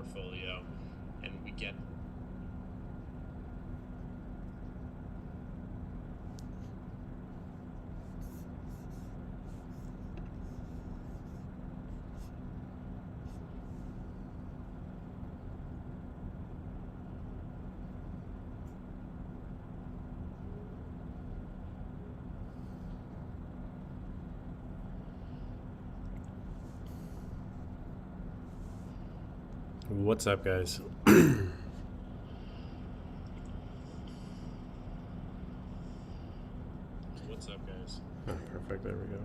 portfolio, and we get What's up, guys? What's up, guys? Oh, perfect. There we go.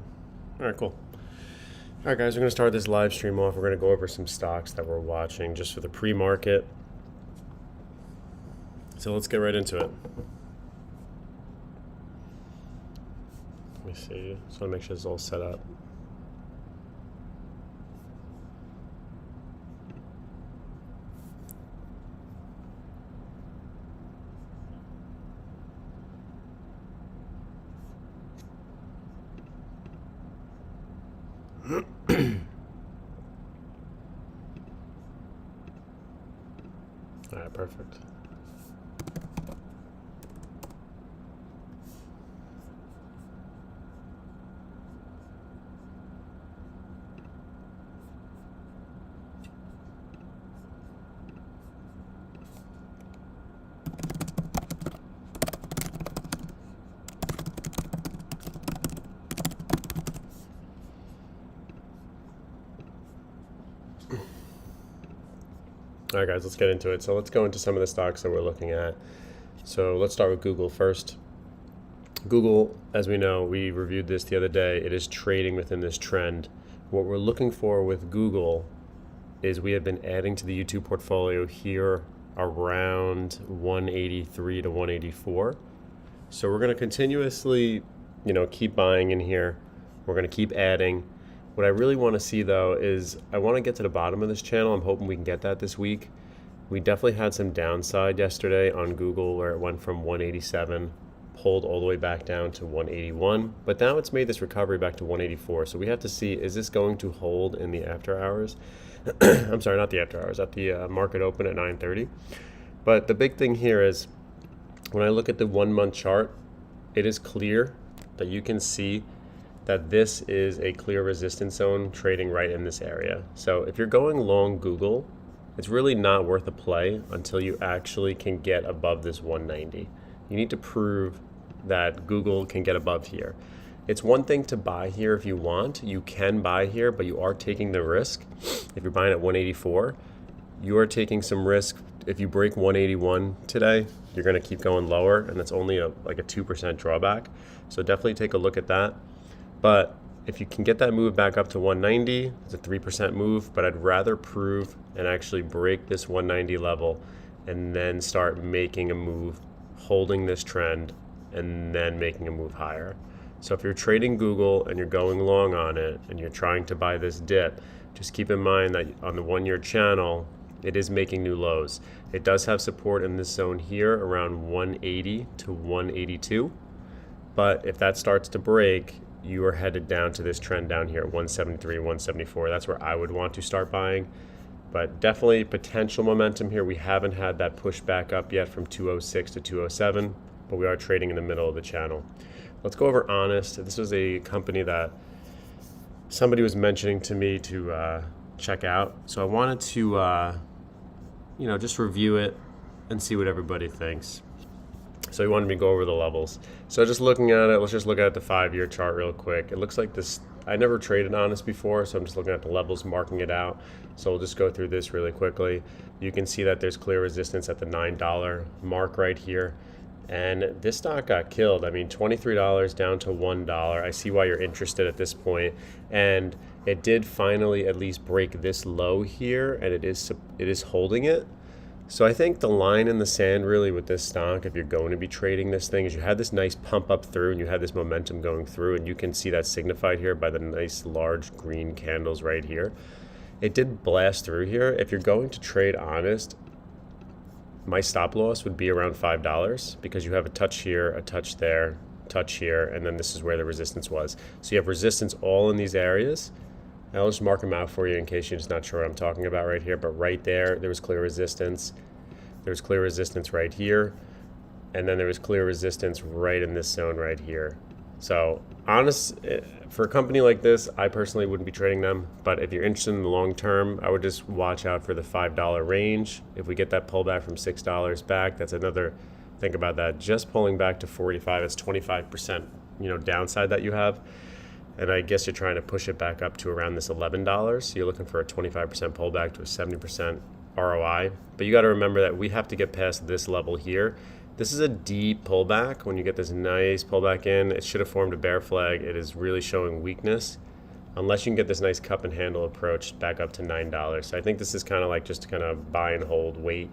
All right, cool. All right, guys, we're going to start this live stream off. We're going to go over some stocks that we're watching just for the pre-market. So let's get right into it. Let me see. Just want to make sure it's all set up. All right, perfect. All right, guys, let's get into it. So let's go into some of the stocks that we're looking at. So let's start with Google first. Google, as we know, we reviewed this the other day. It is trading within this trend. What we're looking for with Google is we have been adding to the YouTube portfolio here around 183 to 184. So we're going to continuously, keep buying in here. We're going to keep adding. What I really want to see, though, is I want to get to the bottom of this channel. I'm hoping we can get that this week. We definitely had some downside yesterday on Google where it went from 187, pulled all the way back down to 181. But now it's made this recovery back to 184. So we have to see, is this going to hold in the after hours? I'm sorry, not the after hours, at the market open at 9:30. But the big thing here is when I look at the 1 month chart, it is clear that you can see that this is a clear resistance zone trading right in this area. So if you're going long Google, it's really not worth a play until you actually can get above this 190. You need to prove that Google can get above here. It's one thing to buy here if you want. You can buy here, but you are taking the risk. If you're buying at 184, you are taking some risk. If you break 181 today, you're going to keep going lower, and that's only like a 2% drawback. So definitely take a look at that. But if you can get that move back up to 190, it's a 3% move, but I'd rather prove and actually break this 190 level and then start making a move, holding this trend, and then making a move higher. So if you're trading Google and you're going long on it and you're trying to buy this dip, just keep in mind that on the 1 year channel, it is making new lows. It does have support in this zone here around 180 to 182. But if that starts to break, you are headed down to this trend down here at 173, 174. That's where I would want to start buying. But definitely potential momentum here. We haven't had that push back up yet from 206 to 207, but we are trading in the middle of the channel. Let's go over Honest. This was a company that somebody was mentioning to me to check out. So I wanted to, just review it and see what everybody thinks. So he wanted me to go over the levels. So just looking at it, let's just look at the 5-year chart real quick. It looks like this, I never traded Honest before, so I'm just looking at the levels, marking it out. So we'll just go through this really quickly. You can see that there's clear resistance at the $9 mark right here. And this stock got killed. I mean, $23 down to $1. I see why you're interested at this point. And it did finally at least break this low here, and it is holding it. So I think the line in the sand really with this stock, if you're going to be trading this thing, is you had this nice pump up through and you had this momentum going through, and you can see that signified here by the nice large green candles right here. It did blast through here. If you're going to trade Honest, my stop loss would be around $5 because you have a touch here, a touch there, touch here, and then this is where the resistance was. So you have resistance all in these areas. I'll just mark them out for you in case you're just not sure what I'm talking about right here. But right there was clear resistance. There was clear resistance right here. And then there was clear resistance right in this zone right here. So for a company like this, I personally wouldn't be trading them. But if you're interested in the long term, I would just watch out for the $5 range. If we get that pullback from $6 back, that's another, think about that. Just pulling back to 45, it's 25%, downside that you have. And I guess you're trying to push it back up to around this $11. So you're looking for a 25% pullback to a 70% ROI. But you got to remember that we have to get past this level here. This is a deep pullback. When you get this nice pullback in, it should have formed a bear flag. It is really showing weakness unless you can get this nice cup and handle approach back up to $9. So I think this is kind of like just to kind of buy and hold, wait,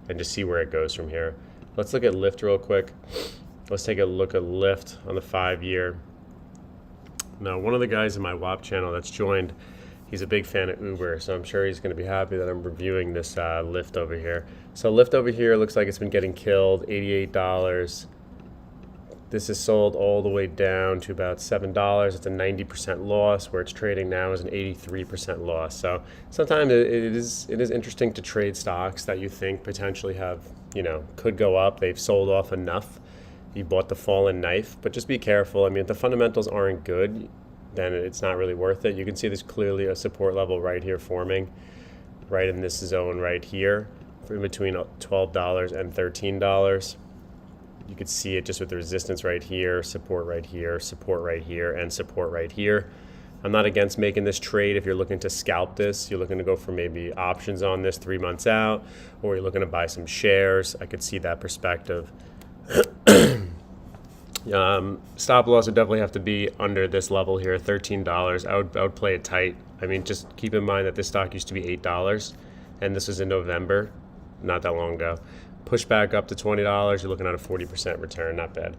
and just see where it goes from here. Let's look at Lyft real quick. Let's take a look at Lyft on the 5-year. Now, one of the guys in my WAP channel that's joined, he's a big fan of Uber, so I'm sure he's going to be happy that I'm reviewing this Lyft over here. So Lyft over here looks like it's been getting killed, $88. This is sold all the way down to about $7. It's a 90% loss. Where it's trading now is an 83% loss. So sometimes it is interesting to trade stocks that you think potentially have, could go up. They've sold off enough. You bought the fallen knife, but just be careful. I mean, if the fundamentals aren't good, then it's not really worth it. You can see there's clearly a support level right here forming, right in this zone right here, in between $12 and $13. You could see it just with the resistance right here, support right here, support right here, and support right here. I'm not against making this trade if you're looking to scalp this. You're looking to go for maybe options on this 3 months out, or you're looking to buy some shares. I could see that perspective. Stop loss would definitely have to be under this level here, $13. I would play it tight. I mean, just keep in mind that this stock used to be $8, and this was in November, not that long ago. Push back up to $20, you're looking at a 40% return, not bad.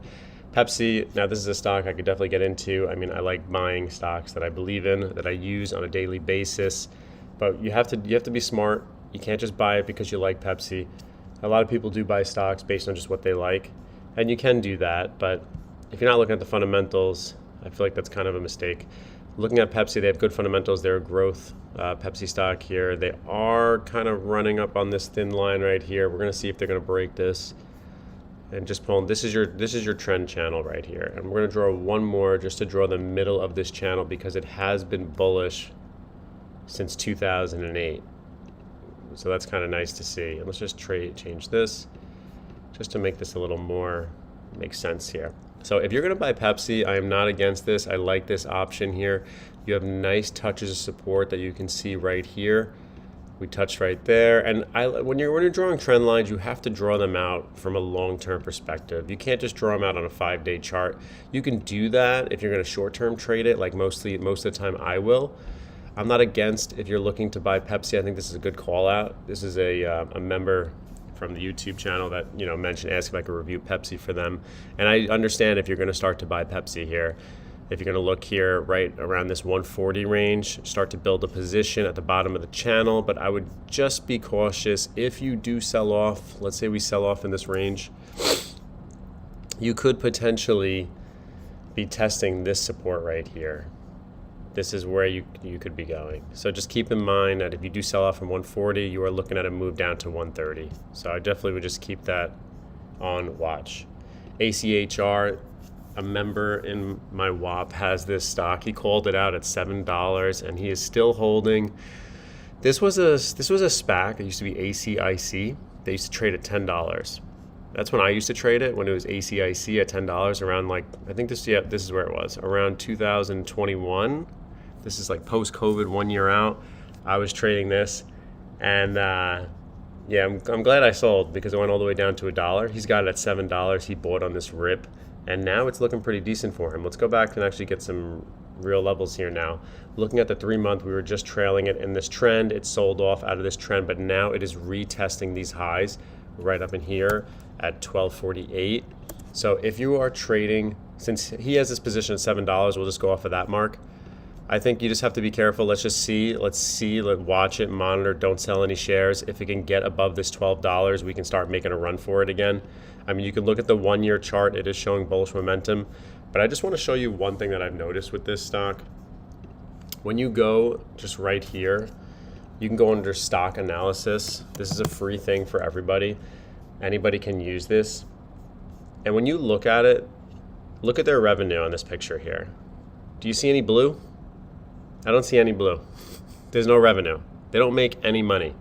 Pepsi, now this is a stock I could definitely get into. I mean, I like buying stocks that I believe in, that I use on a daily basis, but you have to be smart. You can't just buy it because you like Pepsi. A lot of people do buy stocks based on just what they like, and you can do that, but if you're not looking at the fundamentals, I feel like that's kind of a mistake. Looking at Pepsi, they have good fundamentals. They're a growth Pepsi stock here. They are kind of running up on this thin line right here. We're going to see if they're going to break this. And just pulling, this is your trend channel right here. And we're going to draw one more just to draw the middle of this channel because it has been bullish since 2008. So that's kind of nice to see. And let's just change this just to make this a little more make sense here. So if you're going to buy Pepsi, I am not against this. I like this option here. You have nice touches of support that you can see right here. We touched right there. And when you're drawing trend lines, you have to draw them out from a long-term perspective. You can't just draw them out on a 5-day chart. You can do that if you're going to short-term trade it, like most of the time I will. I'm not against if you're looking to buy Pepsi. I think this is a good call out. This is a member from the YouTube channel that mentioned, asked if I could review Pepsi for them. And I understand if you're going to start to buy Pepsi here. If you're going to look here right around this 140 range, start to build a position at the bottom of the channel. But I would just be cautious. If you do sell off, let's say we sell off in this range, you could potentially be testing this support right here. This is where you could be going. So just keep in mind that if you do sell off from 140, you are looking at a move down to 130. So I definitely would just keep that on watch. ACHR, a member in my WAP, has this stock. He called it out at $7, and he is still holding. This was a SPAC. It used to be ACIC. They used to trade at $10. That's when I used to trade it, when it was ACIC at $10, around I think this is where it was, around 2021. This is like post-COVID, 1 year out. I was trading this, and I'm glad I sold because it went all the way down to $1. He's got it at $7. He bought on this rip, and now it's looking pretty decent for him. Let's go back and actually get some real levels here now. Looking at the 3-month, we were just trailing it in this trend. It sold off out of this trend, but now it is retesting these highs right up in here at 1248. So if you are trading, since he has this position at $7, we'll just go off of that mark. I think you just have to be careful. Let's watch it, monitor, don't sell any shares. If it can get above this $12, we can start making a run for it again. I mean, you can look at the 1-year chart. It is showing bullish momentum. But I just want to show you one thing that I've noticed with this stock. when you go just right here, you can go under stock analysis. This is a free thing for everybody. Anybody can use this. And when you look at it, look at their revenue on this picture here. Do you see any blue? I don't see any blue. There's no revenue. They don't make any money.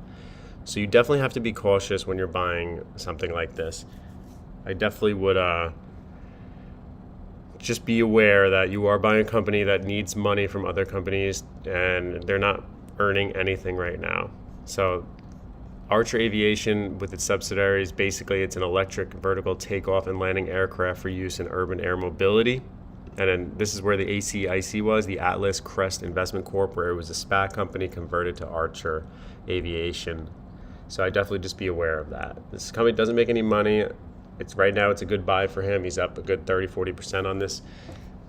So you definitely have to be cautious when you're buying something like this. I definitely would just be aware that you are buying a company that needs money from other companies and they're not earning anything right now. So Archer Aviation with its subsidiaries, basically it's an electric vertical takeoff and landing aircraft for use in urban air mobility. And then this is where the ACIC was, the Atlas Crest Investment Corp, where it was a SPAC company converted to Archer Aviation. So I definitely just be aware of that. This company doesn't make any money. Right now it's a good buy for him. He's up a good 30-40% on this.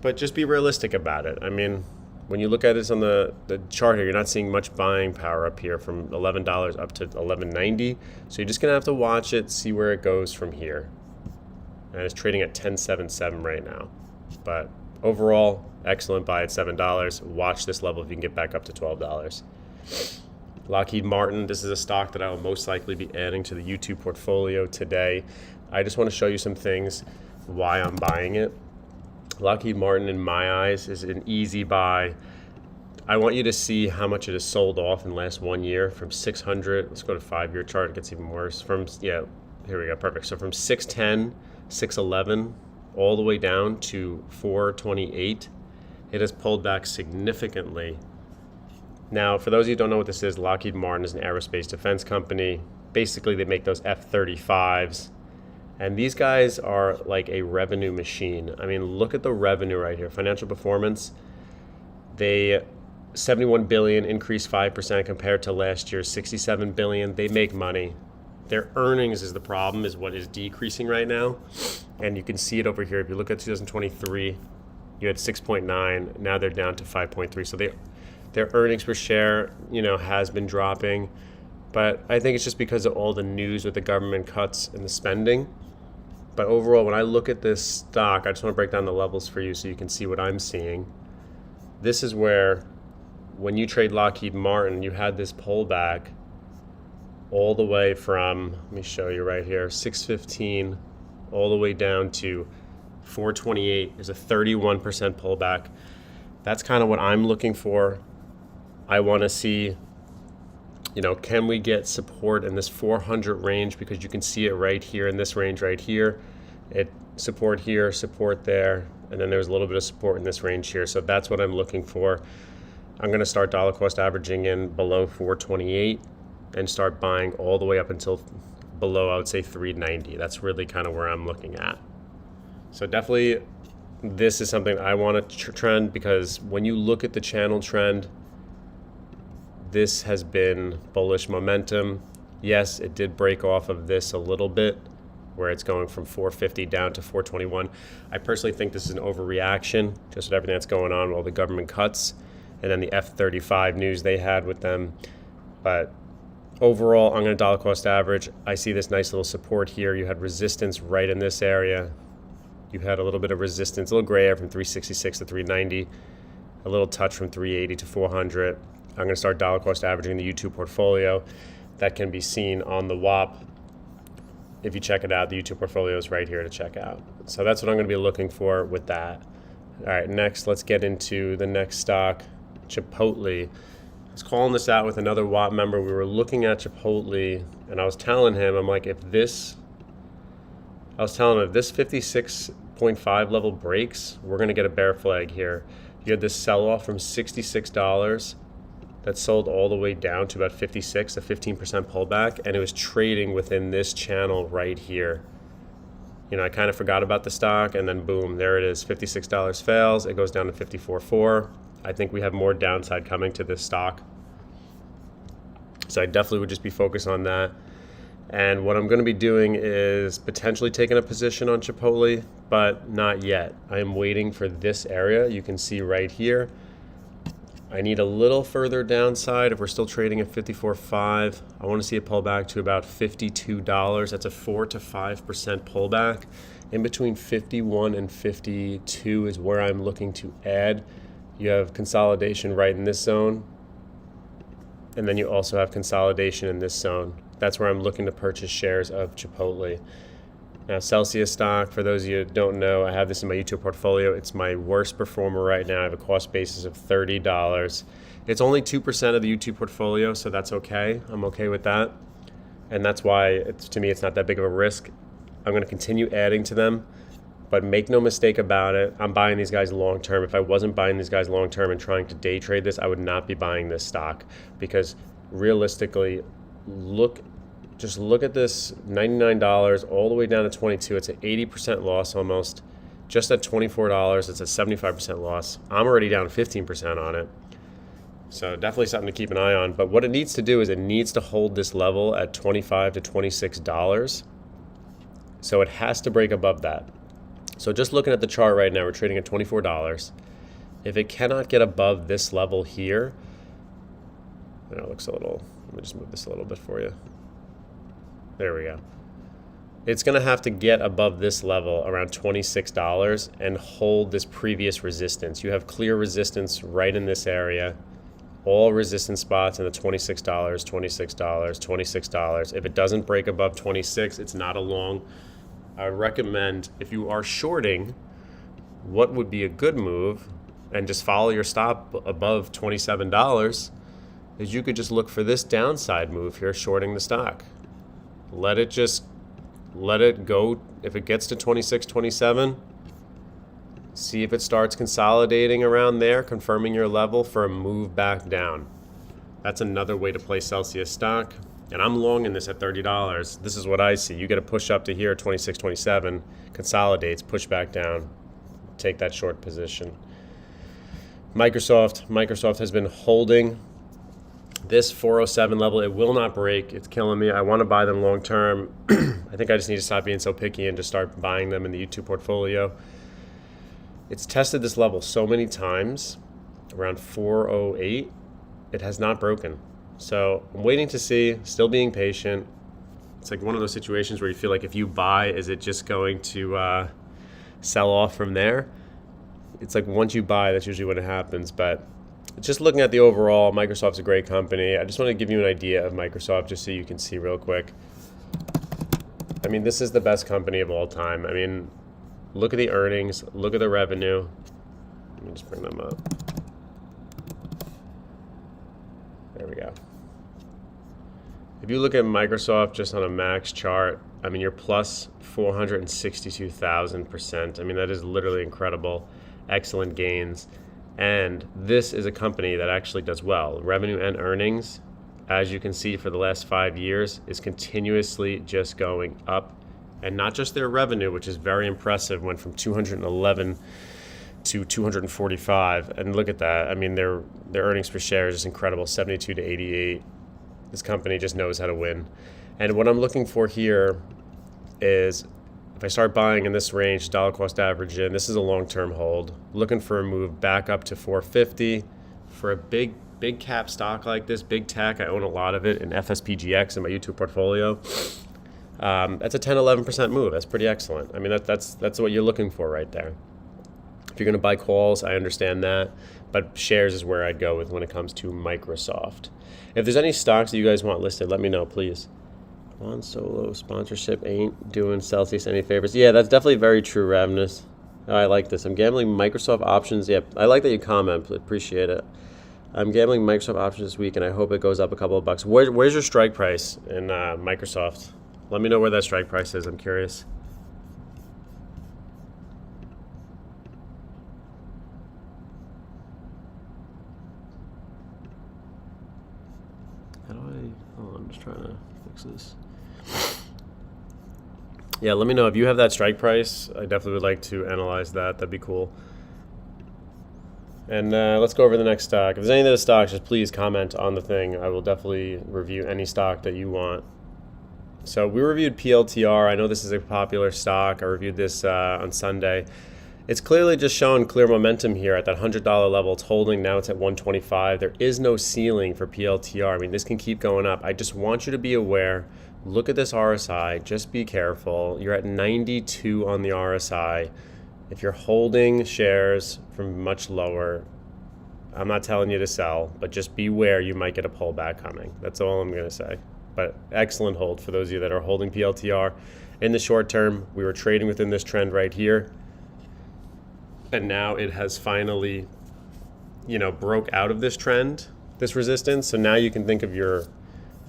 But just be realistic about it. I mean, when you look at this on the chart here, you're not seeing much buying power up here from $11 up to $11.90. So you're just going to have to watch it, see where it goes from here. And it's trading at $10.77 right now. But overall, excellent buy at $7. Watch this level if you can get back up to $12. Lockheed Martin, this is a stock that I will most likely be adding to the YouTube portfolio today. I just want to show you some things why I'm buying it. Lockheed Martin, in my eyes, is an easy buy. I want you to see how much it has sold off in the last 1 year from 600. Let's go to 5-year chart. It gets even worse. Here we go. Perfect. So from 610, 611, all the way down to 428, it has pulled back significantly. Now, for those of you who don't know what this is, Lockheed Martin is an aerospace defense company. Basically, they make those F-35s. And these guys are like a revenue machine. I mean, look at the revenue right here. Financial performance, they 71 billion, increased 5% compared to last year, 67 billion. They make money. Their earnings is the problem, is what is decreasing right now. And you can see it over here. If you look at 2023, you had 6.9. Now they're down to 5.3. So their earnings per share, has been dropping. But I think it's just because of all the news with the government cuts and the spending. But overall, when I look at this stock, I just want to break down the levels for you so you can see what I'm seeing. This is where, when you trade Lockheed Martin, you had this pullback all the way from, let me show you right here, 615 all the way down to 428. There's a 31% pullback. That's kind of what I'm looking for. I want to see, can we get support in this 400 range, because you can see it right here in this range right here. It support here, support there, and then there's a little bit of support in this range here. So that's what I'm looking for. I'm going to start dollar cost averaging in below 428 and start buying all the way up until below, I would say, 390. That's really kind of where I'm looking at. So definitely this is something I want to trend, because when you look at the channel trend, this has been bullish momentum. Yes, it did break off of this a little bit, where it's going from 450 down to 421. I personally think this is an overreaction, just with everything that's going on, all the government cuts, and then the F-35 news they had with them. But overall, I'm going to dollar cost average. I see this nice little support here. You had resistance right in this area. You had a little bit of resistance, a little gray area from 366 to 390, a little touch from 380 to 400. I'm going to start dollar cost averaging the YouTube portfolio. That can be seen on the WAP. If you check it out, the YouTube portfolio is right here to check out. So that's what I'm going to be looking for with that. All right, next, let's get into the next stock, Chipotle. I was calling this out with another WAP member. We were looking at Chipotle, and I was telling him, if this 56.5 level breaks, we're going to get a bear flag here. You had this sell-off from $66 that sold all the way down to about 56, a 15% pullback, and it was trading within this channel right here. I kind of forgot about the stock, and then boom, there it is. $56 fails, it goes down to 54.4. I think we have more downside coming to this stock. So I definitely would just be focused on that. And what I'm going to be doing is potentially taking a position on Chipotle, but not yet. I am waiting for this area. You can see right here. I need a little further downside. If we're still trading at 54.5, I want to see it pull back to about $52. That's a 4 to 5% pullback. In between 51 and 52 is where I'm looking to add. You have consolidation right in this zone, and then you also have consolidation in this zone. That's where I'm looking to purchase shares of Chipotle. Now, Celsius stock, for those of you who don't know, I have this in my YouTube portfolio. It's my worst performer right now. I have a cost basis of $30. It's only 2% of the YouTube portfolio, so that's okay. I'm okay with that. And that's why, to me, it's not that big of a risk. I'm going to continue adding to them. But make no mistake about it, I'm buying these guys long term. If I wasn't buying these guys long term and trying to day trade this, I would not be buying this stock, because realistically, just look at this $99 all the way down to $22. It's an 80% loss almost. Just at $24, it's a 75% loss. I'm already down 15% on it. So definitely something to keep an eye on. But what it needs to do is it needs to hold this level at $25 to $26. So it has to break above that. So just looking at the chart right now, we're trading at $24. If it cannot get above this level here, it looks a little, let me just move this a little bit for you. There we go. It's going to have to get above this level around $26 and hold this previous resistance. You have clear resistance right in this area. All resistance spots in the $26, $26, $26. If it doesn't break above 26, it's not a long. I recommend, if you are shorting, what would be a good move, and just follow your stop above $27, is you could just look for this downside move here, shorting the stock. Let it go. If it gets to 26, 27, see if it starts consolidating around there, confirming your level for a move back down. That's another way to play Celsius stock. And I'm long in this at $30. This is what I see. You get a push up to here, 26, 27, consolidates, push back down, take that short position. Microsoft has been holding this 407 level. It will not break. It's killing me. I want to buy them long term. I think I just need to stop being so picky and just start buying them in the YouTube portfolio. It's tested this level so many times, around 408. It has not broken. So I'm waiting to see, still being patient. It's like one of those situations where you feel like if you buy, is it just going to sell off from there? It's like once you buy, that's usually when it happens. But just looking at the overall, Microsoft's a great company. I just want to give you an idea of Microsoft just so you can see real quick. I mean, this is the best company of all time. I mean, look at the earnings, look at the revenue. Let me just bring them up. There we go. If you look at Microsoft just on a max chart, I mean, you're plus 462,000%. I mean, that is literally incredible. Excellent gains. And this is a company that actually does well. Revenue and earnings, as you can see for the last 5 years, is continuously just going up. And not just their revenue, which is very impressive, went from 211 to 245. And look at that. I mean, their earnings per share is just incredible, 72 to 88. This company just knows how to win. And what I'm looking for here is, if I start buying in this range, dollar cost average in, this is a long-term hold. Looking for a move back up to 450 for a big cap stock like this, big tech. I own a lot of it in FSPGX in my YouTube portfolio. That's a 10-11% move. That's pretty excellent. I mean, that's what you're looking for right there. If you're going to buy calls, I understand that, but shares is where I'd go with when it comes to Microsoft. If there's any stocks that you guys want listed, let me know, please. Juan Solo sponsorship ain't doing Celsius any favors. Yeah, that's definitely very true, Ravenous. I like this. I'm gambling Microsoft options. Yep, I like that you comment. Appreciate it. I'm gambling Microsoft options this week, and I hope it goes up a couple of bucks. Where's your strike price in Microsoft? Let me know where that strike price is. I'm curious. How do I... Hold on, I'm just trying to fix this. Yeah, let me know if you have that strike price. I definitely would like to analyze that. That'd be cool. And let's go over the next stock. If there's any of the stocks, just please comment on the thing. I will definitely review any stock that you want. So we reviewed PLTR. I know this is a popular stock. I reviewed this on Sunday. It's clearly just showing clear momentum here at that $100 level. It's holding. Now it's at 125. There is no ceiling for PLTR. I mean, this can keep going up. I just want you to be aware. Look at this RSI. Just be careful. You're at 92 on the RSI. If you're holding shares from much lower, I'm not telling you to sell, but just beware, you might get a pullback coming. That's all I'm going to say. But excellent hold for those of you that are holding PLTR. In the short term, we were trading within this trend right here. And now it has finally, broke out of this trend, this resistance. So now you can think of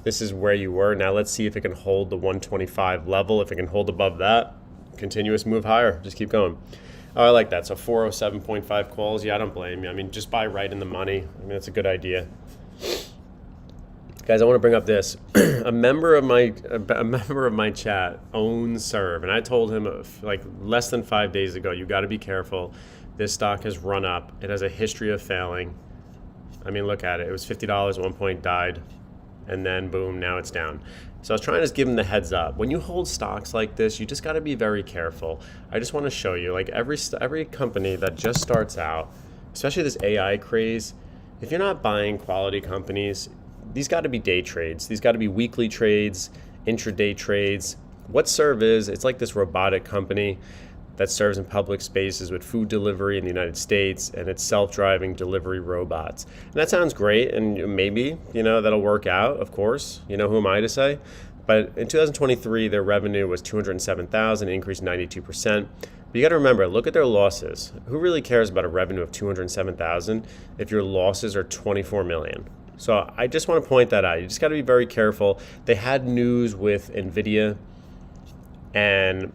this is where you were. Now let's see if it can hold the 125 level. If it can hold above that, continuous move higher. Just keep going. Oh, I like that. So 407.5 calls. Yeah, I don't blame you. I mean, just buy right in the money. I mean, that's a good idea. Guys, I want to bring up this. A member of my chat owns Serve, and I told him like less than 5 days ago, you got to be careful. This stock has run up. It has a history of failing. I mean, look at it. It was $50 at one point, died, and then boom, now it's down. So I was trying to just give him the heads up. When you hold stocks like this, you just got to be very careful. I just want to show you, like every company that just starts out, especially this AI craze, if you're not buying quality companies, these got to be day trades. These got to be weekly trades, intraday trades. What Serve is, it's like this robotic company that serves in public spaces with food delivery in the United States, and it's self-driving delivery robots. And that sounds great, and maybe, that'll work out, of course. Who am I to say? But in 2023, their revenue was $207,000, increased 92%. But you got to remember, look at their losses. Who really cares about a revenue of $207,000 if your losses are $24 million? So I just want to point that out. You just got to be very careful. They had news with NVIDIA, and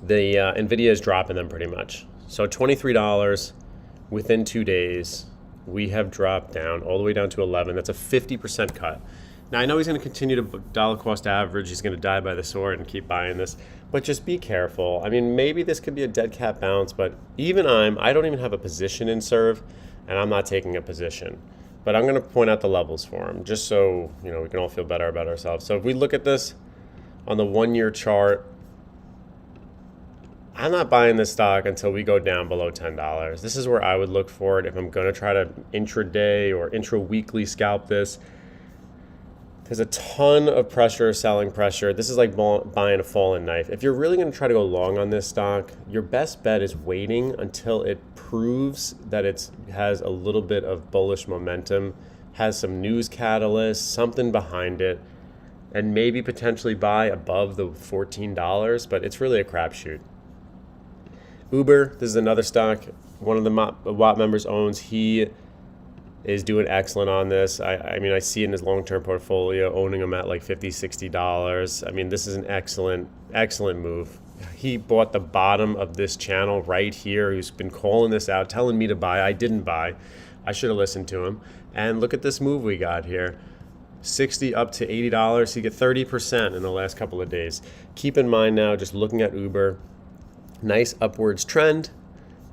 the NVIDIA is dropping them pretty much. So $23 within 2 days, we have dropped down all the way down to 11. That's a 50% cut. Now I know he's going to continue to dollar cost average. He's going to die by the sword and keep buying this, but just be careful. I mean, maybe this could be a dead cat bounce, but I don't even have a position in Serve, and I'm not taking a position. But I'm going to point out the levels for him, just so we can all feel better about ourselves. So if we look at this on the 1 year chart, I'm not buying this stock until we go down below $10. This is where I would look for it if I'm going to try to intraday or intra-weekly scalp this. There's a ton of pressure, selling pressure. This is like buying a fallen knife. If you're really going to try to go long on this stock, your best bet is waiting until it proves that it has a little bit of bullish momentum, has some news catalyst, something behind it, and maybe potentially buy above the $14, but it's really a crapshoot. Uber, this is another stock one of the Watt members owns. He is doing excellent on this. I mean, I see it in his long-term portfolio, owning them at like $50, $60. I mean, this is an excellent move. He bought the bottom of this channel right here. He's been calling this out, telling me to buy. I didn't buy. I should have listened to him. And look at this move we got here. $60 up to $80. He get 30% in the last couple of days. Keep in mind now, just looking at Uber, nice upwards trend,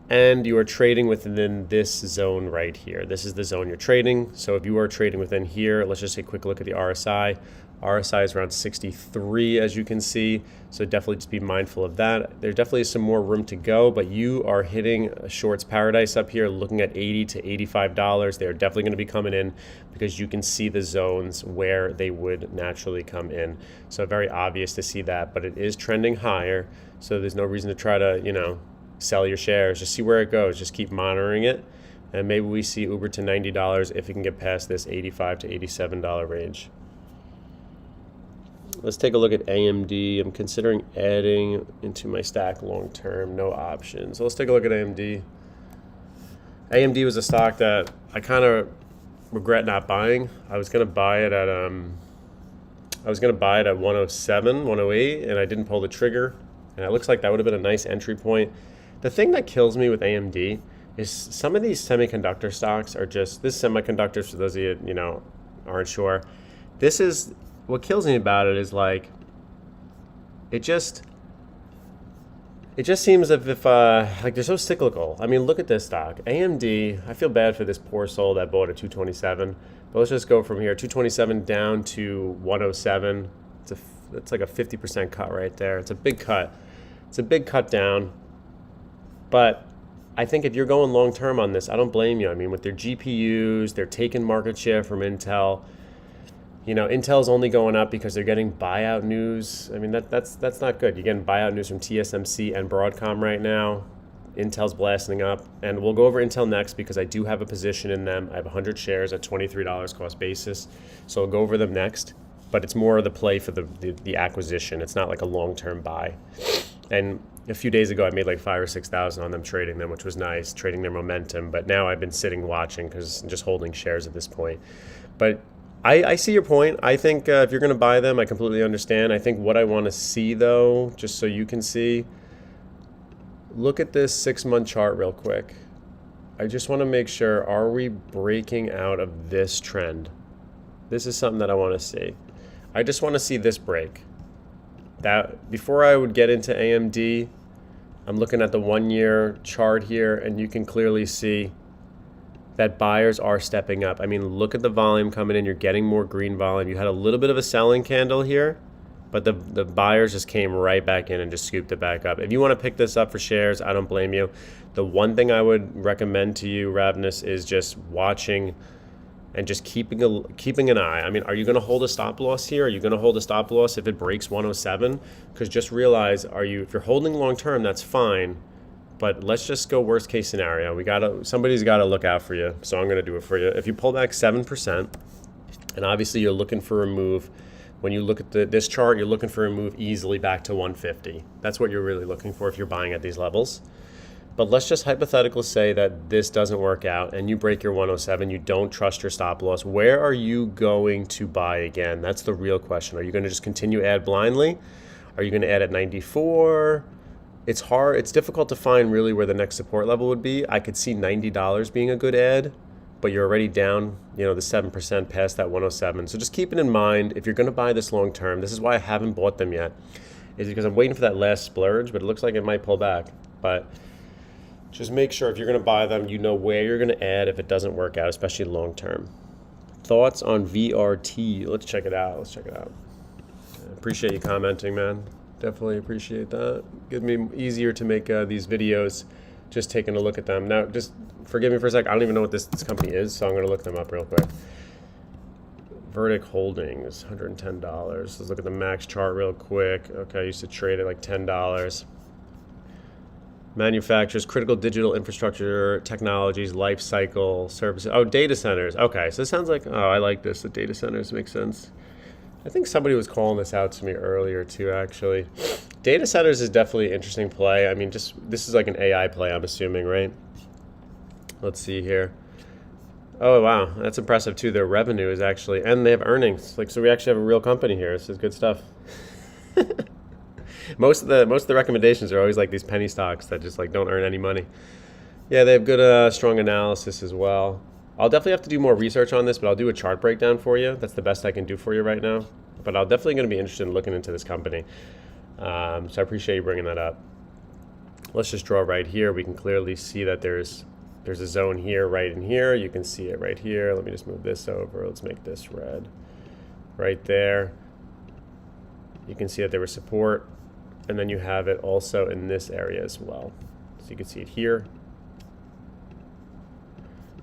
and you are trading within this zone right here. This is the zone you're trading. So if you are trading within here, let's just take a quick look at the RSI. RSI is around 63, as you can see. So definitely just be mindful of that. There definitely is some more room to go, but you are hitting a shorts paradise up here, looking at $80 to $85. They're definitely going to be coming in because you can see the zones where they would naturally come in. So very obvious to see that, but it is trending higher. So there's no reason to try to, sell your shares. Just see where it goes. Just keep monitoring it. And maybe we see Uber to $90 if it can get past this $85 to $87 range. Let's take a look at AMD. I'm considering adding into my stack long term, no options. So let's take a look at AMD. AMD was a stock that I kind of regret not buying. I was going to buy it at 107, 108, and I didn't pull the trigger. And it looks like that would have been a nice entry point. The thing that kills me with AMD is some of these semiconductor stocks are just, this semiconductors, for those of you, aren't sure, this is, what kills me about it is like, it just seems as if like they're so cyclical. I mean, look at this stock. AMD, I feel bad for this poor soul that bought at 227, but let's just go from here, 227 down to 107. It's like a 50% cut right there. It's a big cut. It's a big cut down. But I think if you're going long term on this, I don't blame you. I mean, with their GPUs, they're taking market share from Intel. Intel's only going up because they're getting buyout news. I mean, that's not good. You're getting buyout news from TSMC and Broadcom right now. Intel's blasting up, and we'll go over Intel next because I do have a position in them. I have 100 shares at $23 cost basis, so I'll go over them next. But it's more of the play for the acquisition. It's not like a long-term buy. And a few days ago, I made like 5,000 or 6,000 on them trading them, which was nice, trading their momentum. But now I've been sitting watching because I'm just holding shares at this point. But I see your point. I think if you're going to buy them, I completely understand. I think what I want to see, though, just so you can see, look at this 6-month chart real quick. I just want to make sure, are we breaking out of this trend? This is something that I want to see. I just want to see this break. That before I would get into AMD, I'm looking at the 1-year chart here, and you can clearly see that buyers are stepping up. I mean, look at the volume coming in. You're getting more green volume. You had a little bit of a selling candle here, but the buyers just came right back in and just scooped it back up. If you want to pick this up for shares, I don't blame you. The one thing I would recommend to you, Ravnus, is just watching and just keeping an eye. I mean, are you going to hold a stop loss here? Are you going to hold a stop loss if it breaks 107? Because just realize, if you're holding long term, that's fine. But let's just go worst case scenario. Somebody's got to look out for you. So I'm going to do it for you. If you pull back 7%, and obviously you're looking for a move, when you look at this chart, you're looking for a move easily back to 150. That's what you're really looking for if you're buying at these levels. But let's just hypothetically say that this doesn't work out and you break your 107, you don't trust your stop loss. Where are you going to buy again? That's the real question. Are you going to just continue to add blindly? Are you going to add at 94? It's hard. It's difficult to find really where the next support level would be. I could see $90 being a good add, but you're already down, the 7% past that 107. So just keep it in mind. If you're going to buy this long term, this is why I haven't bought them yet, is because I'm waiting for that last splurge, but it looks like it might pull back. But just make sure if you're going to buy them, you know where you're going to add if it doesn't work out, especially long term. Thoughts on VRT? Let's check it out. I appreciate you commenting, man. Definitely appreciate that. Gives me easier to make these videos just taking a look at them. Now, just forgive me for a sec. I don't even know what this company is, so I'm going to look them up real quick. Verdict Holdings, $110. Let's look at the max chart real quick. Okay, I used to trade at like $10. Manufacturers, critical digital infrastructure, technologies, life cycle, services. Oh, data centers. Okay, so it sounds like, I like this. The data centers make sense. I think somebody was calling this out to me earlier too, actually. Data centers is definitely an interesting play. I mean, this is like an AI play, I'm assuming, right? Let's see here. Oh, wow, that's impressive too. Their revenue is actually, and they have earnings. So we actually have a real company here. This is good stuff. Most of the recommendations are always like these penny stocks that just don't earn any money. Yeah, they have good, strong analysis as well. I'll definitely have to do more research on this, but I'll do a chart breakdown for you. That's the best I can do for you right now. But I'm definitely going to be interested in looking into this company. So I appreciate you bringing that up. Let's just draw right here. We can clearly see that there's a zone here, right in here. You can see it right here. Let me just move this over. Let's make this red. Right there. You can see that there was support. And then you have it also in this area as well. So you can see it here.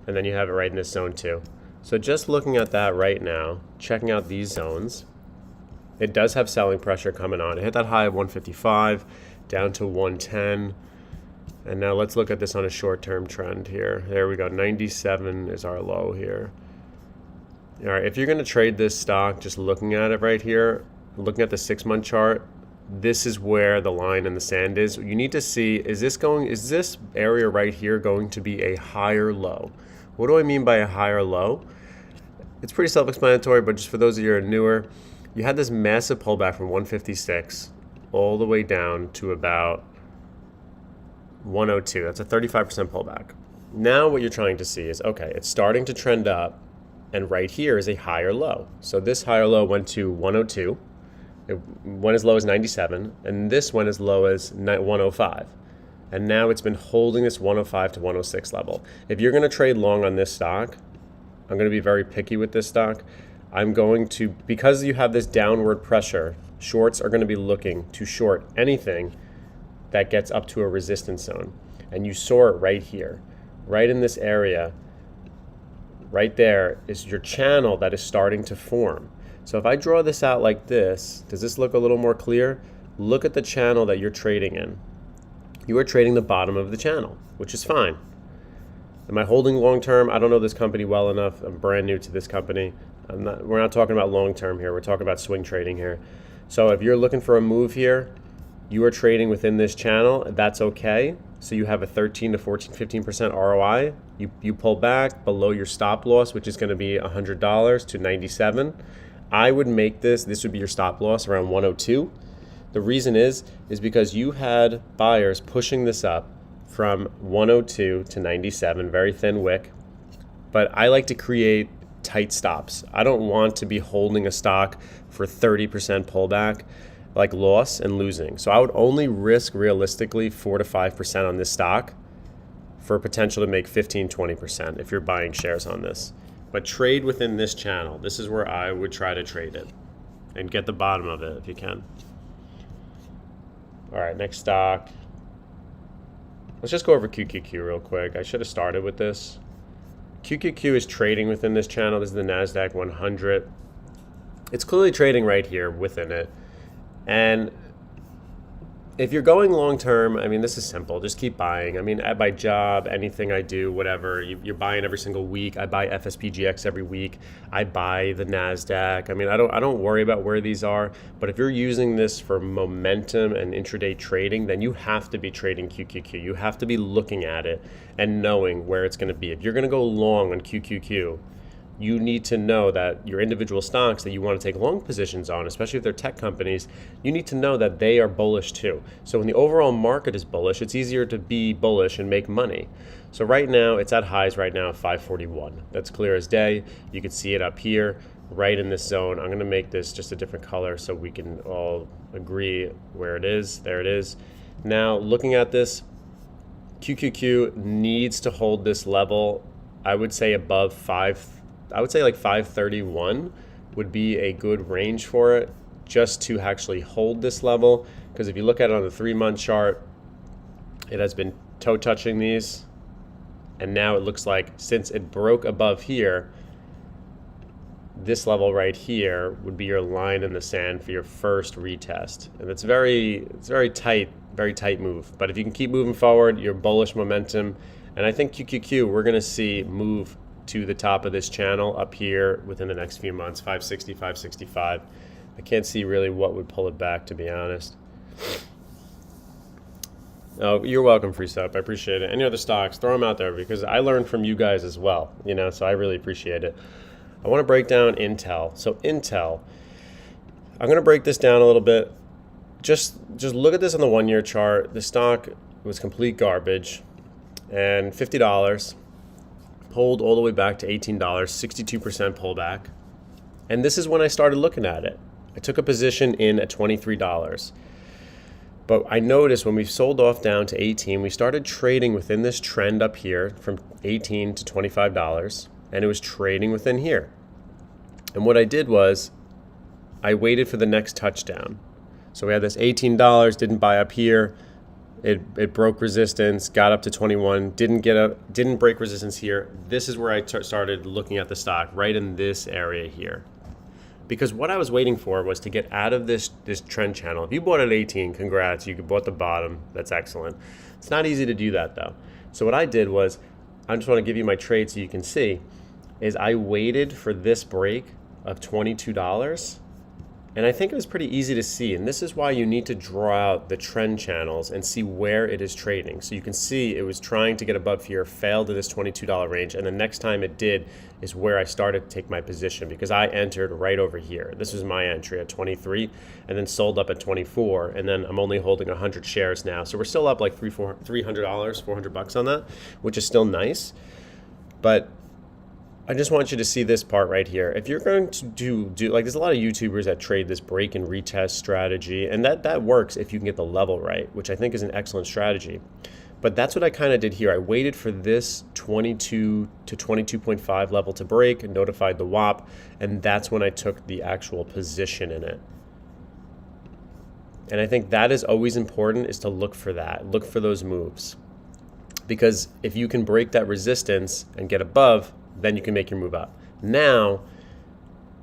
And then you have it right in this zone too. So just looking at that right now, checking out these zones, it does have selling pressure coming on. It hit that high of 155, down to 110. And now let's look at this on a short-term trend here. There we go, 97 is our low here. All right, if you're gonna trade this stock, just looking at it right here, looking at the 6-month chart, this is where the line in the sand is. You need to see, is this area right here going to be a higher low? What do I mean by a higher low? It's pretty self-explanatory, but just for those of you who are newer, you had this massive pullback from 156 all the way down to about 102. That's a 35% pullback. Now what you're trying to see is, okay, it's starting to trend up, and right here is a higher low. So this higher low went to 102. It went as low as 97, and this went as low as 105. And now it's been holding this 105 to 106 level. If you're going to trade long on this stock, I'm going to be very picky with this stock. I'm going to, because you have this downward pressure, shorts are going to be looking to short anything that gets up to a resistance zone. And you saw it right here, right in this area. Right there is your channel that is starting to form. So if I draw this out like this, does this look a little more clear? Look at the channel that you're trading in. you are trading the bottom of the channel, which is fine. Am I holding long term? I don't know this company well enough. I'm brand new to this company. We're not talking about long term here. We're talking about swing trading here. So if you're looking for a move here, you are trading within this channel. That's okay. So you have a 13 to 14, 15% ROI. You pull back below your stop loss, which is going to be $100 to 97. I would make this would be your stop loss around 102. The reason is because you had buyers pushing this up from 102 to 97, very thin wick. But I like to create tight stops. I don't want to be holding a stock for 30% pullback, like loss and losing. So I would only risk realistically 4 to 5% on this stock for potential to make 15, 20% if you're buying shares on this. But trade within this channel. This is where I would try to trade it and get the bottom of it if you can. All right, next stock. Let's just go over QQQ real quick. I should have started with this. QQQ is trading within this channel. This is the NASDAQ 100. It's clearly trading right here within it. And if you're going long term, I mean, this is simple. Just keep buying. I mean, at my job, anything I do, whatever, you're buying every single week. I buy FSPGX every week. I buy the NASDAQ. I mean, I don't worry about where these are. But if you're using this for momentum and intraday trading, then you have to be trading QQQ. You have to be looking at it and knowing where it's going to be. If you're going to go long on QQQ, you need to know that your individual stocks that you want to take long positions on, especially if they're tech companies, you need to know that they are bullish too. So when the overall market is bullish, it's easier to be bullish and make money. So right now, it's at highs right now of 541. That's clear as day. You can see it up here, right in this zone. I'm going to make this just a different color so we can all agree where it is. There it is. Now, looking at this, QQQ needs to hold this level, I would say above I would say like 531 would be a good range for it just to actually hold this level. Because if you look at it on the 3-month chart, it has been toe touching these. And now it looks like since it broke above here, this level right here would be your line in the sand for your first retest. And it's very tight move. But if you can keep moving forward, your bullish momentum. And I think QQQ, we're going to see move to the top of this channel up here within the next few months, 560, 565. I can't see really what would pull it back, to be honest. Oh, you're welcome, Free Sup. I appreciate it. Any other stocks, throw them out there because I learned from you guys as well, so I really appreciate it. I want to break down Intel. So Intel, I'm going to break this down a little bit. Just look at this on the 1-year chart. The stock was complete garbage and $50. Pulled all the way back to $18, 62% pullback. And this is when I started looking at it. I took a position in at $23. But I noticed when we sold off down to 18, we started trading within this trend up here from 18 to $25, and it was trading within here. And what I did was I waited for the next touchdown. So we had this $18, didn't buy up here. It broke resistance, got up to 21, didn't break resistance here. This is where I started looking at the stock, right in this area here. Because what I was waiting for was to get out of this trend channel. If you bought at 18, congrats, you bought the bottom. That's excellent. It's not easy to do that though. So what I did was, I just want to give you my trade so you can see, is I waited for this break of $22. And I think it was pretty easy to see, and this is why you need to draw out the trend channels and see where it is trading. So you can see it was trying to get above here, failed to this $22 range, and the next time it did is where I started to take my position because I entered right over here. This was my entry at 23 and then sold up at 24, and then I'm only holding 100 shares now. So we're still up like $300, $400 on that, which is still nice. But I just want you to see this part right here. If you're going to do like, there's a lot of YouTubers that trade this break and retest strategy, and that works if you can get the level right, which I think is an excellent strategy. But that's what I kind of did here. I waited for this 22 to 22.5 level to break and notified the WAP, and that's when I took the actual position in it. And I think that is always important, is to look for that. Look for those moves. Because if you can break that resistance and get above, then you can make your move up. Now,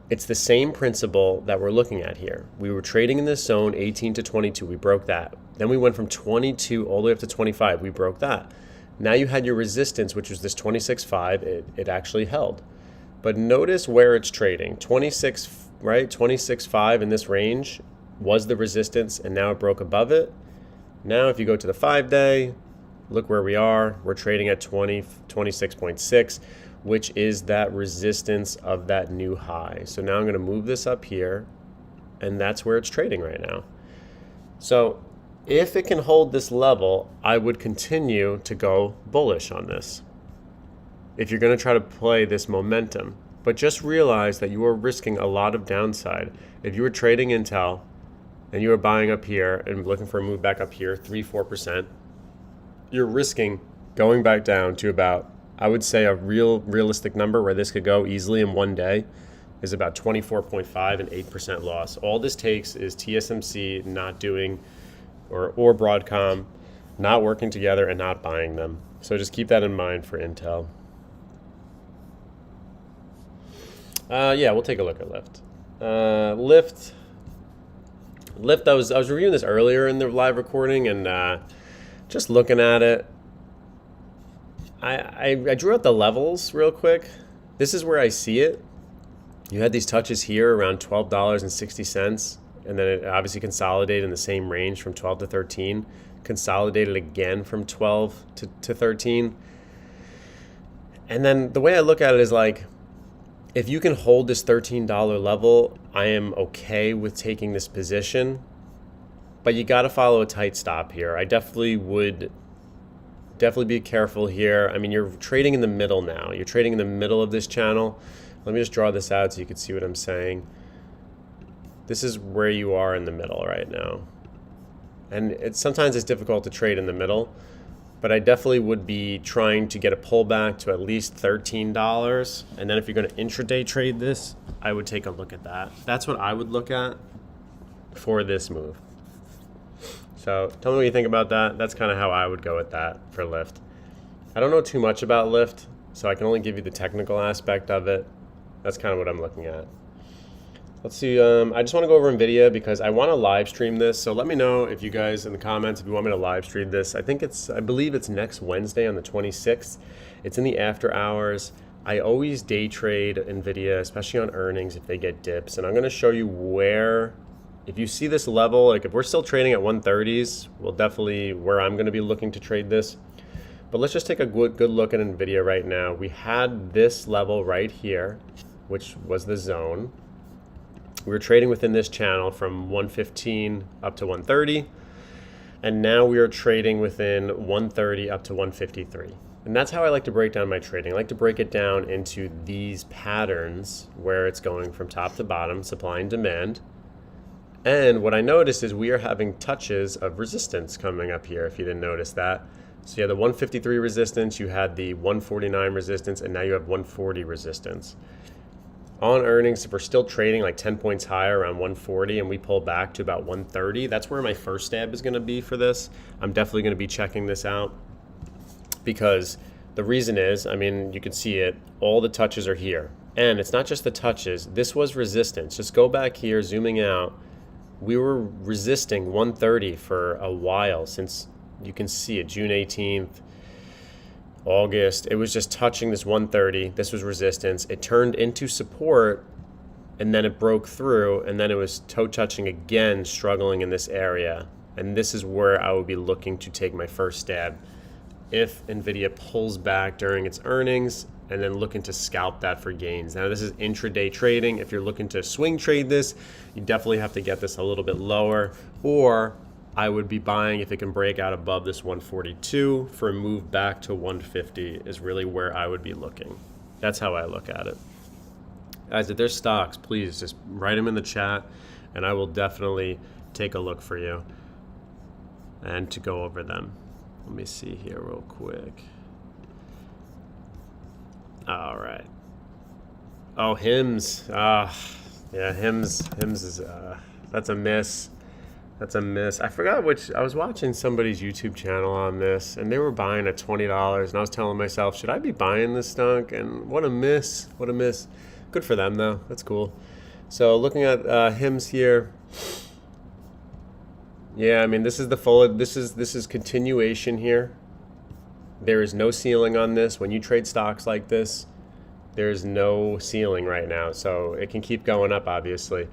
It's the same principle that we're looking at here. We were trading in this zone 18 to 22. We broke that. Then we went from 22 all the way up to 25. We broke that. Now you had your resistance, which was this 26.5. It actually held. But notice where it's trading. 26, right? 26.5 in this range was the resistance, and now it broke above it. Now if you go to the 5-day, look where we are. We're trading at 26.6, which is that resistance of that new high. So now I'm going to move this up here, and that's where it's trading right now. So if it can hold this level, I would continue to go bullish on this if you're going to try to play this momentum. But just realize that you are risking a lot of downside. If you were trading Intel and you were buying up here and looking for a move back up here, 3-4%, you're risking going back down to about, I would say, a realistic number where this could go easily in one day is about 24.5 and 8% loss. All this takes is TSMC not doing, or Broadcom not working together and not buying them. So just keep that in mind for Intel. Yeah, we'll take a look at Lyft. Lyft, I was reviewing this earlier in the live recording, and just looking at it, I drew out the levels real quick. This is where I see it. You had these touches here around $12.60, and then it obviously consolidated in the same range from 12 to 13, consolidated again from 12 to 13. And then the way I look at it is like, if you can hold this $13 level, I am okay with taking this position, but you got to follow a tight stop here. I definitely would be careful here. I mean, you're trading in the middle now. You're trading in the middle of this channel. Let me just draw this out so you can see what I'm saying. This is where you are in the middle right now. And sometimes it's difficult to trade in the middle, but I definitely would be trying to get a pullback to at least $13. And then if you're going to intraday trade this, I would take a look at that. That's what I would look at for this move. So tell me what you think about that. That's kind of how I would go with that for Lyft. I don't know too much about Lyft, so I can only give you the technical aspect of it. That's kind of what I'm looking at. Let's see, I just want to go over NVIDIA because I want to live stream this. So let me know if you guys in the comments, if you want me to live stream this. I believe it's next Wednesday on the 26th. It's in the after hours. I always day trade NVIDIA, especially on earnings if they get dips. And I'm going to show you where, if you see this level, like if we're still trading at 130s, we'll definitely, where I'm going to be looking to trade this. But let's just take a good look at NVIDIA right now. We had this level right here, which was the zone. We were trading within this channel from 115 up to 130, and now we are trading within 130 up to 153. And that's how I like to break down my trading. I like to break it down into these patterns where it's going from top to bottom, supply and demand. And what I noticed is we are having touches of resistance coming up here, if you didn't notice that. So you had the 153 resistance, you had the 149 resistance, and now you have 140 resistance. On earnings, if we're still trading like 10 points higher around 140 and we pull back to about 130, that's where my first stab is going to be for this. I'm definitely going to be checking this out because the reason is, I mean, you can see it, all the touches are here. And it's not just the touches, this was resistance. Just go back here, zooming out. We were resisting 130 for a while since you can see it, June 18th. August, it was just touching this 130. This was resistance. It turned into support, and then it broke through, and then it was toe touching again, struggling in this area. And this is where I would be looking to take my first stab. If NVIDIA pulls back during its earnings, and then looking to scalp that for gains. Now this is intraday trading. If you're looking to swing trade this, you definitely have to get this a little bit lower, or I would be buying if it can break out above this 142 for a move back to 150 is really where I would be looking. That's how I look at it. Guys, if there's stocks, please just write them in the chat and I will definitely take a look for you and to go over them. Let me see here real quick. All right. Oh, Hims. Yeah, Hims is, that's a miss. That's a miss. I forgot which, I was watching somebody's YouTube channel on this, and they were buying at $20, and I was telling myself, should I be buying this stock? And what a miss. What a miss. Good for them, though. That's cool. So looking at HIMS here, yeah, I mean this is the full. This is continuation here. There is no ceiling on this. When you trade stocks like this, there's no ceiling right now, so it can keep going up, obviously.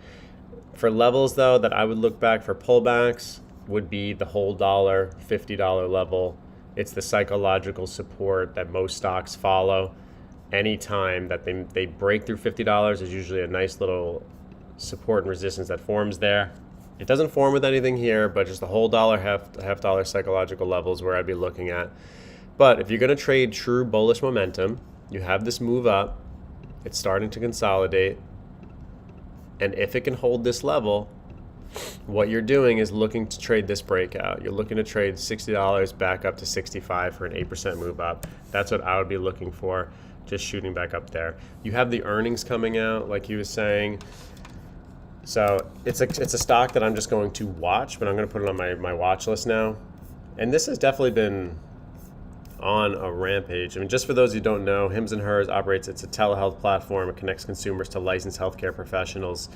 For levels, though, that I would look back for pullbacks would be the whole dollar, $50 level. It's the psychological support that most stocks follow. Anytime that they break through $50, there's usually a nice little support and resistance that forms there. It doesn't form with anything here, but just the whole dollar, half dollar psychological levels where I'd be looking at. But if you're going to trade true bullish momentum, you have this move up, it's starting to consolidate, and if it can hold this level, what you're doing is looking to trade this breakout. You're looking to trade $60 back up to 65 for an 8% move up. That's what I would be looking for, just shooting back up there. You have the earnings coming out, like he was saying. So it's a stock that I'm just going to watch, but I'm going to put it on my watch list now. And this has definitely been on a rampage. I mean, just for those who don't know, Hims and Hers operates, it's a telehealth platform. It connects consumers to licensed healthcare professionals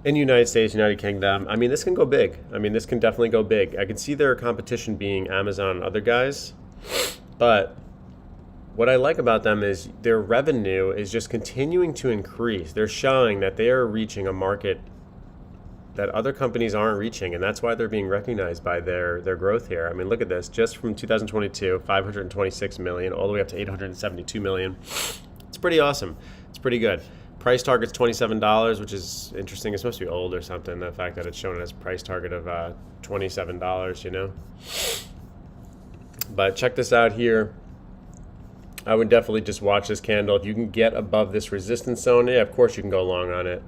in the United States, United Kingdom. I mean, this can go big. I mean, this can definitely go big. I can see their competition being Amazon and other guys, but what I like about them is their revenue is just continuing to increase. They're showing that they are reaching a market that other companies aren't reaching, and that's why they're being recognized by their growth here. I mean, look at this. Just from 2022, 526 million, all the way up to 872 million. It's pretty awesome. It's pretty good. Price target's $27, which is interesting. It's supposed to be old or something, the fact that it's shown as price target of $27, you know? But check this out here. I would definitely just watch this candle. If you can get above this resistance zone, yeah, of course you can go long on it.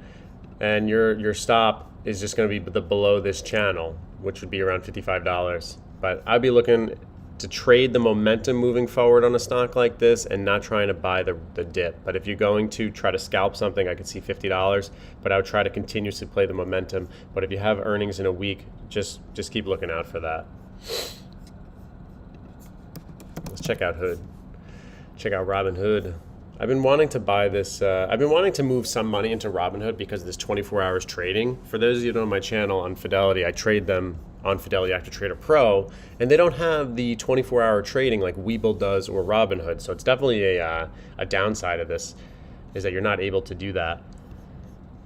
And your stop is just going to be below this channel, which would be around $55. But I'd be looking to trade the momentum moving forward on a stock like this and not trying to buy the dip. But if you're going to try to scalp something, I could see $50, but I would try to continuously play the momentum. But if you have earnings in a week, just keep looking out for that. Let's check out Hood. Check out Robinhood. I've been wanting to buy this. I've been wanting to move some money into Robinhood because of this 24 hours trading. For those of you who know my channel on Fidelity, I trade them on Fidelity Active Trader Pro, and they don't have the 24-hour trading like Webull does or Robinhood. So it's definitely a downside of this, is that you're not able to do that.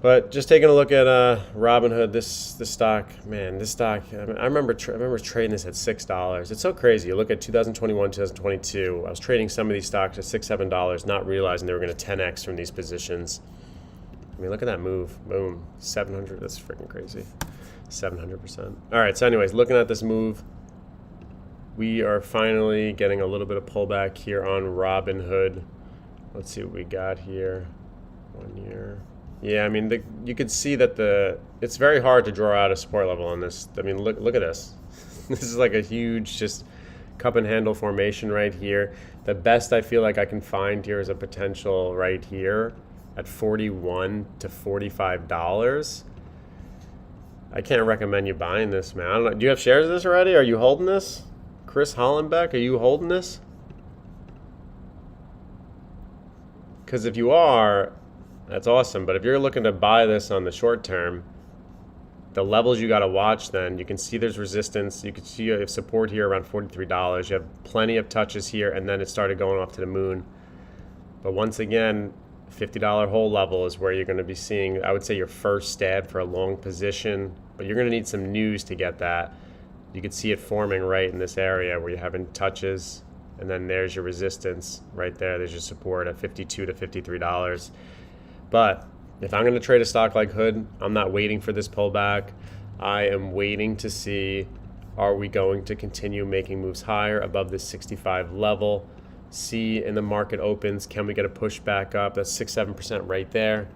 But just taking a look at Robinhood, this stock, man, this stock. I remember trading this at $6. It's so crazy. You look at 2021, 2022. I was trading some of these stocks at $6, $7, not realizing they were going to 10x from these positions. I mean, look at that move. Boom, 700. That's freaking crazy. 700%. All right. So, anyways, looking at this move, we are finally getting a little bit of pullback here on Robinhood. Let's see what we got here. 1 year. Yeah, I mean, you could see that it's very hard to draw out a support level on this. I mean, look at this. This is like a huge just cup and handle formation right here. The best I feel like I can find here is a potential right here at $41 to $45. I can't recommend you buying this, man. I don't know. Do you have shares of this already? Are you holding this? Chris Hollenbeck, are you holding this? Because if you are, that's awesome. But if you're looking to buy this on the short term, the levels you got to watch then, you can see there's resistance. You can see you have support here around $43. You have plenty of touches here, and then it started going off to the moon. But once again, $50 hold level is where you're going to be seeing, I would say, your first stab for a long position. But you're going to need some news to get that. You can see it forming right in this area where you're having touches, and then there's your resistance right there. There's your support at $52 to $53. But if I'm going to trade a stock like Hood, I'm not waiting for this pullback. I am waiting to see, are we going to continue making moves higher above this 65 level? See in the market opens, can we get a push back up? That's 6-7% right there.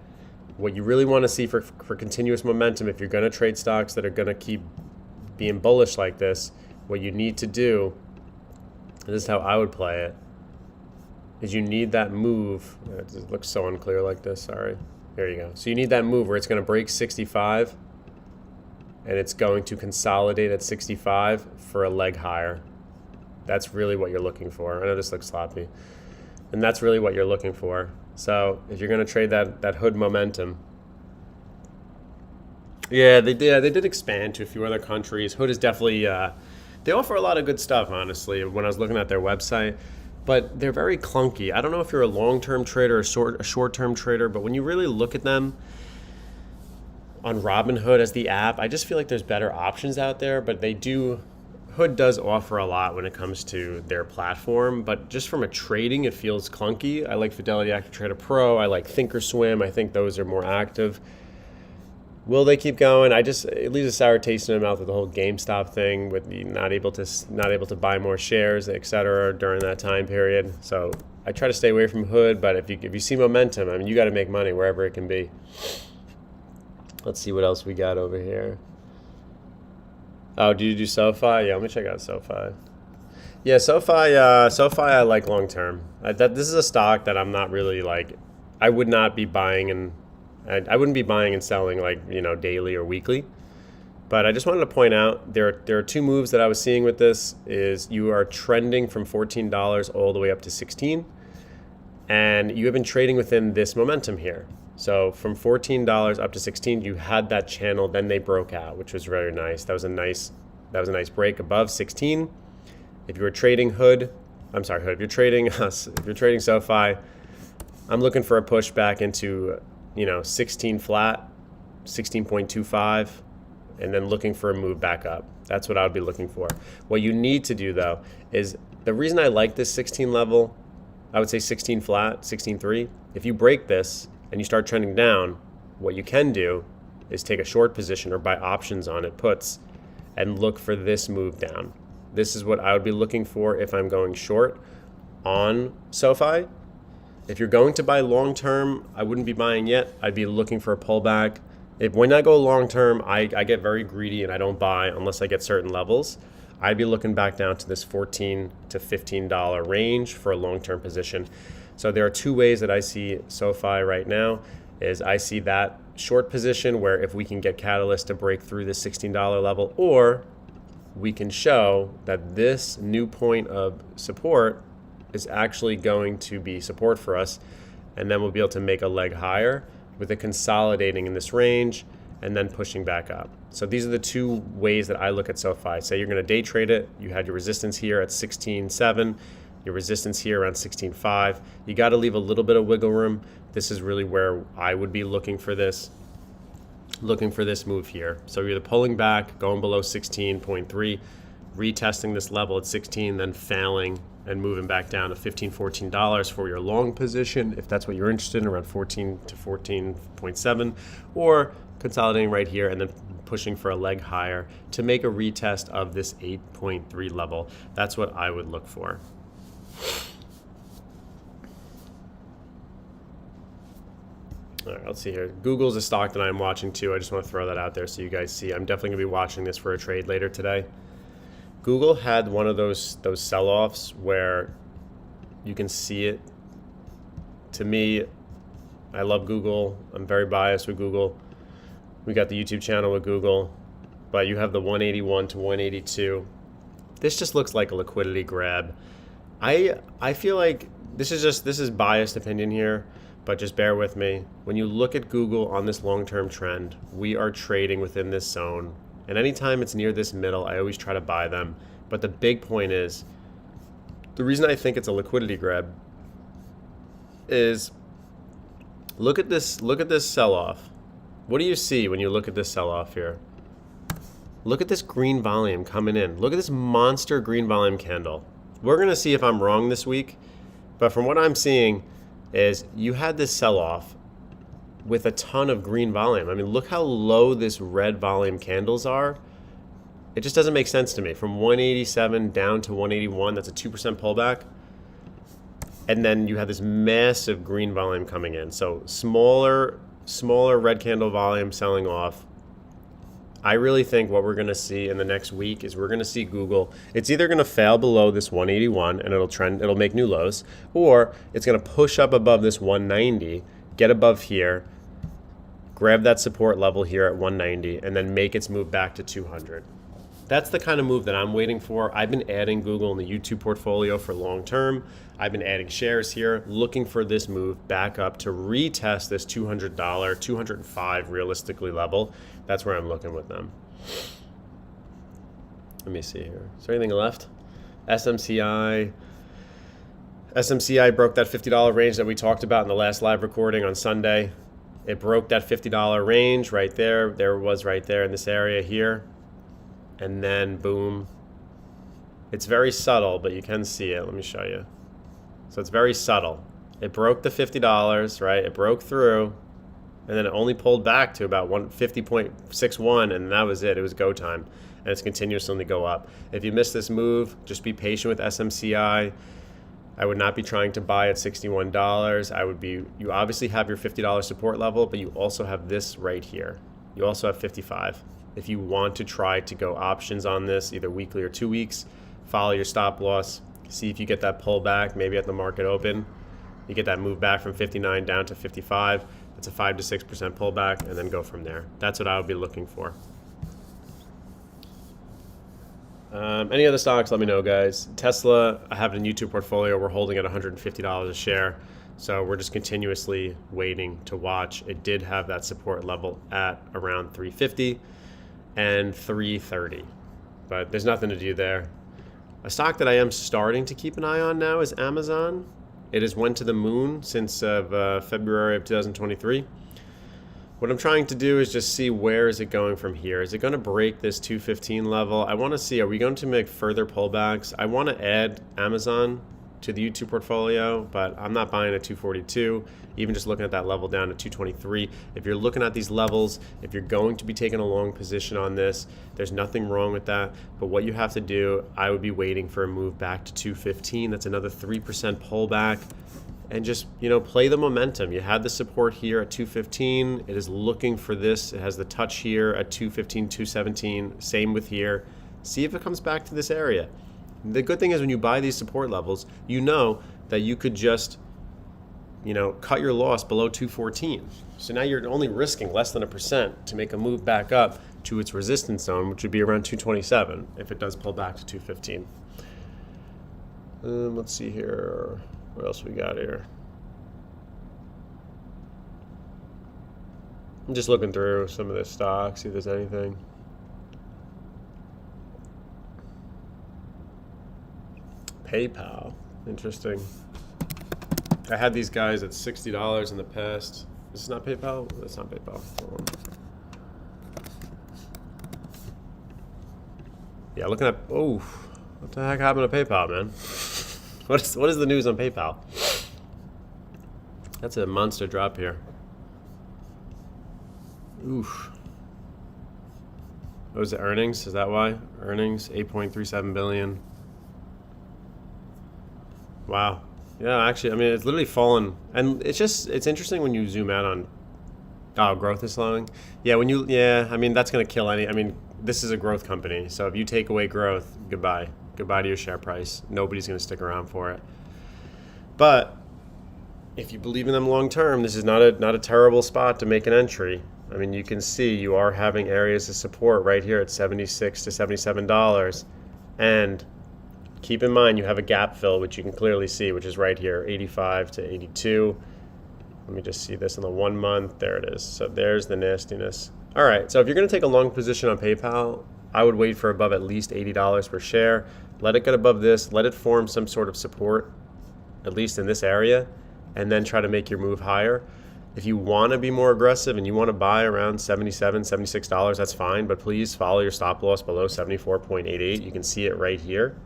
What you really want to see for continuous momentum, if you're going to trade stocks that are going to keep being bullish like this, what you need to do, this is how I would play it, is you need that move. It looks so unclear like this, sorry. There you go. So you need that move where it's going to break 65 and it's going to consolidate at 65 for a leg higher. That's really what you're looking for. I know this looks sloppy. And that's really what you're looking for. So if you're going to trade that Hood momentum, Yeah, they did. They did expand to a few other countries. Hood is definitely. They offer a lot of good stuff, honestly. When I was looking at their website, but they're very clunky. I don't know if you're a long-term trader or a short-term trader, but when you really look at them on Robinhood as the app, I just feel like there's better options out there. But they do. Hood does offer a lot when it comes to their platform, but just from a trading, it feels clunky. I like Fidelity Active Trader Pro. I like Thinkorswim. I think those are more active. Will they keep going? It leaves a sour taste in my mouth with the whole GameStop thing, with the not able to buy more shares, etc. during that time period. So I try to stay away from Hood, but if you see momentum, I mean, you got to make money wherever it can be. Let's see what else we got over here. Oh, do you do SoFi? Yeah, let me check out SoFi. Yeah, SoFi I like long term. This is a stock that I'm not really like. I would not be buying and I wouldn't be buying and selling like daily or weekly. But I just wanted to point out there are two moves that I was seeing with this. Is you are trending from $14 all the way up to 16, and you have been trading within this momentum here. So from $14 up to 16, you had that channel. Then they broke out, which was very nice. That was a nice break above 16. If you were trading Hood, if you're trading us, if you're trading SoFi, I'm looking for a push back into 16 flat, 16.25, and then looking for a move back up. That's what I would be looking for. What you need to do though is the reason I like this 16 level, I would say 16 flat, 16.3. If you break this and you start trending down, what you can do is take a short position or buy options on it, puts, and look for this move down. This is what I would be looking for if I'm going short on SoFi. If you're going to buy long term, I wouldn't be buying yet. I'd be looking for a pullback. When I go long term, I get very greedy and I don't buy unless I get certain levels. I'd be looking back down to this $14 to $15 range for a long term position. So there are two ways that I see SoFi right now. Is I see that short position where if we can get catalyst to break through the $16 level, or we can show that this new point of support is actually going to be support for us, and then we'll be able to make a leg higher with it consolidating in this range and then pushing back up. So these are the two ways that I look at SoFi. Say you're going to day trade it. You had your resistance here at 16.7, your resistance here around 16.5. You got to leave a little bit of wiggle room. This is really where I would be looking for this move here. So you're either pulling back, going below 16.3, retesting this level at 16, then failing and moving back down to $15, $14 for your long position, if that's what you're interested in, around 14 to 14.7, or consolidating right here and then pushing for a leg higher to make a retest of this 8.3 level. That's what I would look for. All right, let's see here. Google's a stock that I'm watching too. I just want to throw that out there so you guys see. I'm definitely going to be watching this for a trade later today. Google had one of those sell-offs where you can see it. To me, I love Google. I'm very biased with Google. We got the YouTube channel with Google, but you have the 181 to 182. This just looks like a liquidity grab. I feel like this is biased opinion here, but just bear with me. When you look at Google on this long-term trend, we are trading within this zone. And anytime it's near this middle, I always try to buy them. But the big point is, the reason I think it's a liquidity grab is look at this sell-off. What do you see when you look at this sell-off here? Look at this green volume coming in. Look at this monster green volume candle. We're going to see if I'm wrong this week, but from what I'm seeing is you had this sell-off with a ton of green volume. I mean, look how low this red volume candles are. It just doesn't make sense to me. From 187 down to 181, that's a 2% pullback. And then you have this massive green volume coming in. So smaller red candle volume selling off. I really think what we're going to see in the next week is we're going to see Google. It's either going to fail below this 181 and it'll make new lows, or it's going to push up above this 190, get above here, grab that support level here at 190, and then make its move back to 200. That's the kind of move that I'm waiting for. I've been adding Google in the YouTube portfolio for long term. I've been adding shares here, looking for this move back up to retest this $200, 205 realistically level. That's where I'm looking with them. Let me see here. Is there anything left? SMCI. SMCI broke that $50 range that we talked about in the last live recording on Sunday. It broke that $50 range right there. There it was right there in this area here. And then boom. It's very subtle, but you can see it. Let me show you. So it's very subtle. It broke the $50, right? It broke through, and then it only pulled back to about 150.61, and that was it. It was go time, and it's continuously go up. If you miss this move, just be patient with SMCI. I would not be trying to buy at $61. You obviously have your $50 support level, but you also have this right here. You also have 55. If you want to try to go options on this, either weekly or 2 weeks, follow your stop loss, see if you get that pullback, maybe at the market open. You get that move back from 59 down to 55. That's a 5 to 6% pullback, and then go from there. That's what I would be looking for. Any other stocks, let me know, guys. Tesla, I have it in YouTube portfolio. We're holding at $150 a share. So we're just continuously waiting to watch. It did have that support level at around 350 and 330. But there's nothing to do there. A stock that I am starting to keep an eye on now is Amazon. It has went to the moon since February of 2023. What I'm trying to do is just see where is it going from here. Is it going to break this 215 level? I want to see, are we going to make further pullbacks? I want to add Amazon to the YouTube portfolio, but I'm not buying at 242. Even just looking at that level down to 223. If you're looking at these levels, if you're going to be taking a long position on this, there's nothing wrong with that. But what you have to do, I would be waiting for a move back to 215. That's another 3% pullback. And just, play the momentum. You had the support here at 215. It is looking for this. It has the touch here at 215, 217. Same with here. See if it comes back to this area. The good thing is when you buy these support levels, you know that you could just, cut your loss below 214. So now you're only risking less than 1% to make a move back up to its resistance zone, which would be around 227 if it does pull back to 215. Let's see here. What else we got here? I'm just looking through some of the stocks, see if there's anything. PayPal, interesting. I had these guys at $60 in the past. Is this not PayPal? That's not PayPal. Hold on. Yeah, looking at, what the heck happened to PayPal, man? What is the news on PayPal? That's a monster drop here. Oof. Oh, is it earnings? Is that why? Earnings, 8.37 billion. Wow. Yeah, actually, it's literally fallen. And it's interesting when you zoom out on, growth is slowing. Yeah, that's going to kill this is a growth company. So if you take away growth, goodbye. Goodbye to your share price. Nobody's going to stick around for it. But if you believe in them long term, this is not a terrible spot to make an entry. You can see you are having areas of support right here at $76 to $77. And keep in mind you have a gap fill, which you can clearly see, which is right here, 85 to 82. Let me just see this in the 1 month. There it is. So there's the nastiness. All right, so if you're going to take a long position on PayPal, I would wait for above at least $80 per share. Let it get above this. Let it form some sort of support, at least in this area, and then try to make your move higher. If you want to be more aggressive and you want to buy around $77, $76, that's fine, but please follow your stop loss below 74.88. You can see it right here.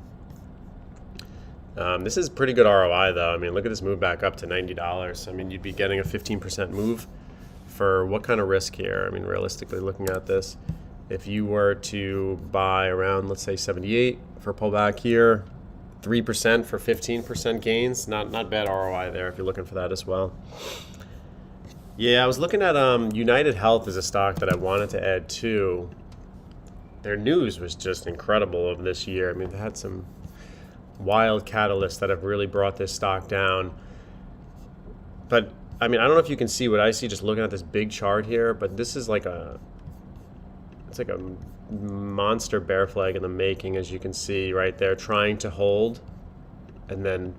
This is pretty good ROI, though. Look at this move back up to $90. You'd be getting a 15% move for what kind of risk here? Realistically looking at this, if you were to buy around, let's say 78 for pullback here, 3% for 15% gains, not bad ROI there if you're looking for that as well. Yeah, I was looking at United Health as a stock that I wanted to add to. Their news was just incredible of this year. They had some wild catalysts that have really brought this stock down. But I don't know if you can see what I see just looking at this big chart here, but this is like it's like a monster bear flag in the making, as you can see right there, trying to hold, and then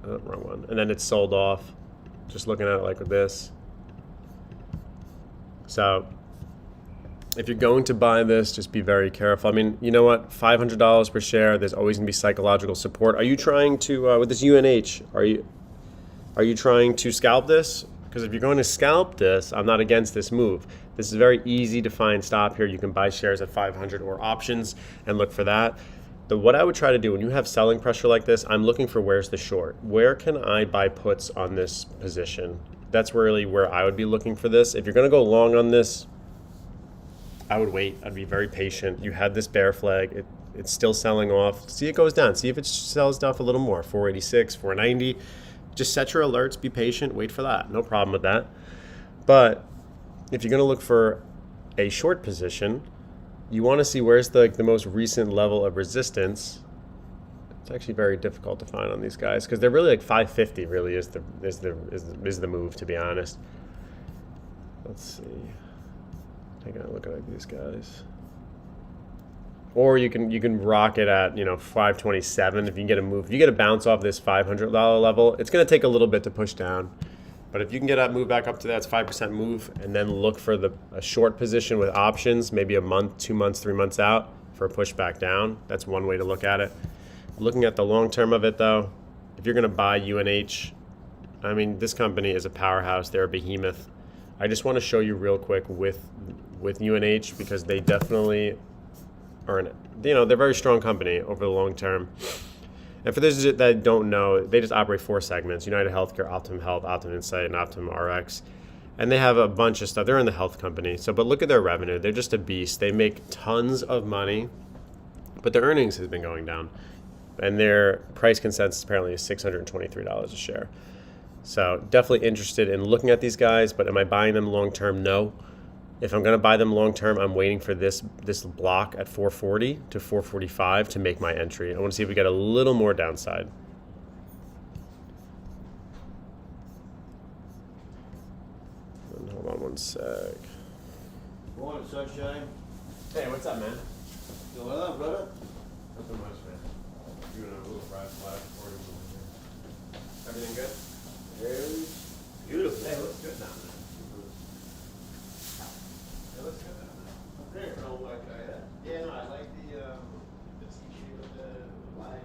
wrong one, and then it's sold off. Just looking at it like this. So if you're going to buy this, just be very careful. I mean, you know what? $500 per share. There's always going to be psychological support. Are you trying to with this UNH? Are you trying to scalp this? Because if you're going to scalp this, I'm not against this move. This is very easy to find stop here. You can buy shares at 500 or options and look for that. What I would try to do when you have selling pressure like this, I'm looking for where's the short. Where can I buy puts on this position? That's really where I would be looking for this. If you're going to go long on this, I would wait. I'd be very patient. You had this bear flag. It's still selling off. See it goes down. See if it sells off a little more. 486, 490. Just set your alerts. Be patient. Wait for that. No problem with that. But if you're going to look for a short position, you want to see where's the most recent level of resistance. It's actually very difficult to find on these guys because they're really like 550. Really is the move, to be honest. Let's see. Taking a look at these guys. Or you can rock it at 527 if you can get a move. If you get a bounce off this $500 level, it's going to take a little bit to push down. But if you can get that move back up to that, it's 5% move, and then look for a short position with options, maybe a month, 2 months, 3 months out for a push back down. That's one way to look at it. Looking at the long term of it, though, if you're going to buy UNH, I mean, this company is a powerhouse. They're a behemoth. I just want to show you real quick with UNH because they definitely are they're a very strong company over the long term. And for those that don't know, they just operate 4 segments: United Healthcare, Optum Health, Optum Insight, and Optum RX. And they have a bunch of stuff. They're in the health company. But look at their revenue. They're just a beast. They make tons of money, but their earnings has been going down. And their price consensus apparently is $623 a share. So definitely interested in looking at these guys, but am I buying them long term? No. If I'm going to buy them long term, I'm waiting for this block at 440 to 445 to make my entry. I want to see if we get a little more downside. Hold on one sec. Morning, sunshine. Hey, what's up, man? Going on, brother? Nothing much, man. Doing a little flash recording. Everything good? Very beautiful. Hey, it looks good down there. It looks good down there. There, no white guy, huh? Yeah, no, I like the TV with the lights.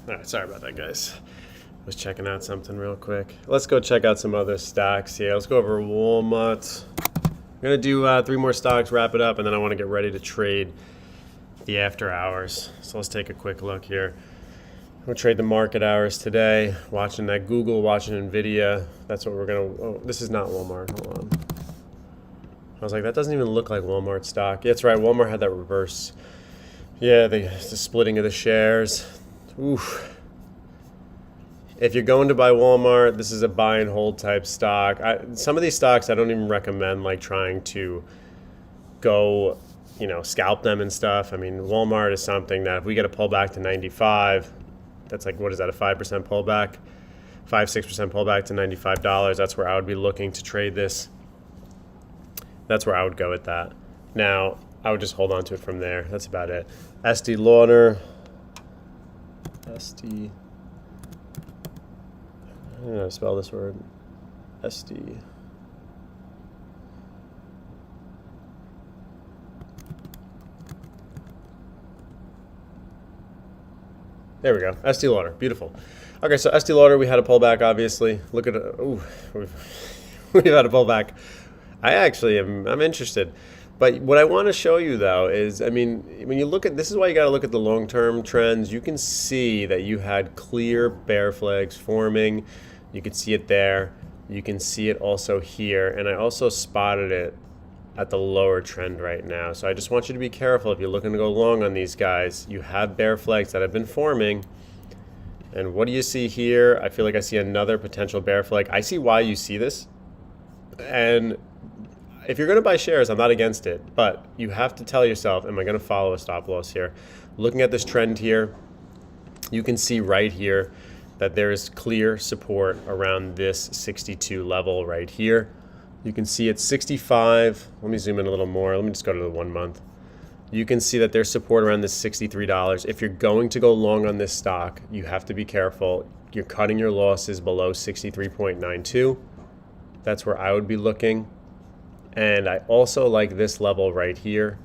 All right, sorry about that, guys. I was checking out something real quick. Let's go check out some other stocks here. Let's go over Walmart. I'm going to do 3 more stocks, wrap it up, and then I want to get ready to trade the after hours. So let's take a quick look here. We'll trade the market hours today. Watching that Google, watching NVIDIA. That's what we're going to... Oh, this is not Walmart. Hold on. I was like, that doesn't even look like Walmart stock. Yeah, that's right. Walmart had that reverse. Yeah, the splitting of the shares. Oof. If you're going to buy Walmart, this is a buy and hold type stock. Some of these stocks I don't even recommend like trying to go, scalp them and stuff. I mean, Walmart is something that if we get a pullback to 95, that's like, what is that, a 5% pullback? 5-6% pullback to $95. That's where I would be looking to trade this. That's where I would go with that. Now, I would just hold on to it from there. That's about it. Estee Lauder. I don't know how to spell this word. Estee. There we go. Estee Lauder. Beautiful. Okay, so Estee Lauder, we had a pullback, obviously. Look at it. Ooh, we've had a pullback. I'm interested. But what I want to show you, though, is, I mean, when you look at, this is why you got to look at the long-term trends. You can see that you had clear bear flags forming. You can see it there. You can see it also here. And I also spotted it at the lower trend right now. So I just want you to be careful if you're looking to go long on these guys. You have bear flags that have been forming. And what do you see here? I feel like I see another potential bear flag. I see why you see this. And if you're going to buy shares, I'm not against it, but you have to tell yourself, am I going to follow a stop loss here? Looking at this trend here, you can see right here that there is clear support around this 62 level right here. You can see it's 65. Let me zoom in a little more. Let me just go to the 1 month. You can see that there's support around this $63. If you're going to go long on this stock, you have to be careful. You're cutting your losses below 63.92. That's where I would be looking. And I also like this level right here,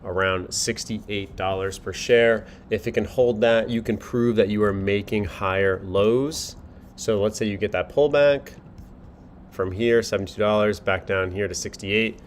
around $68 per share. If it can hold that, you can prove that you are making higher lows. So let's say you get that pullback from here, $72, back down here to 68,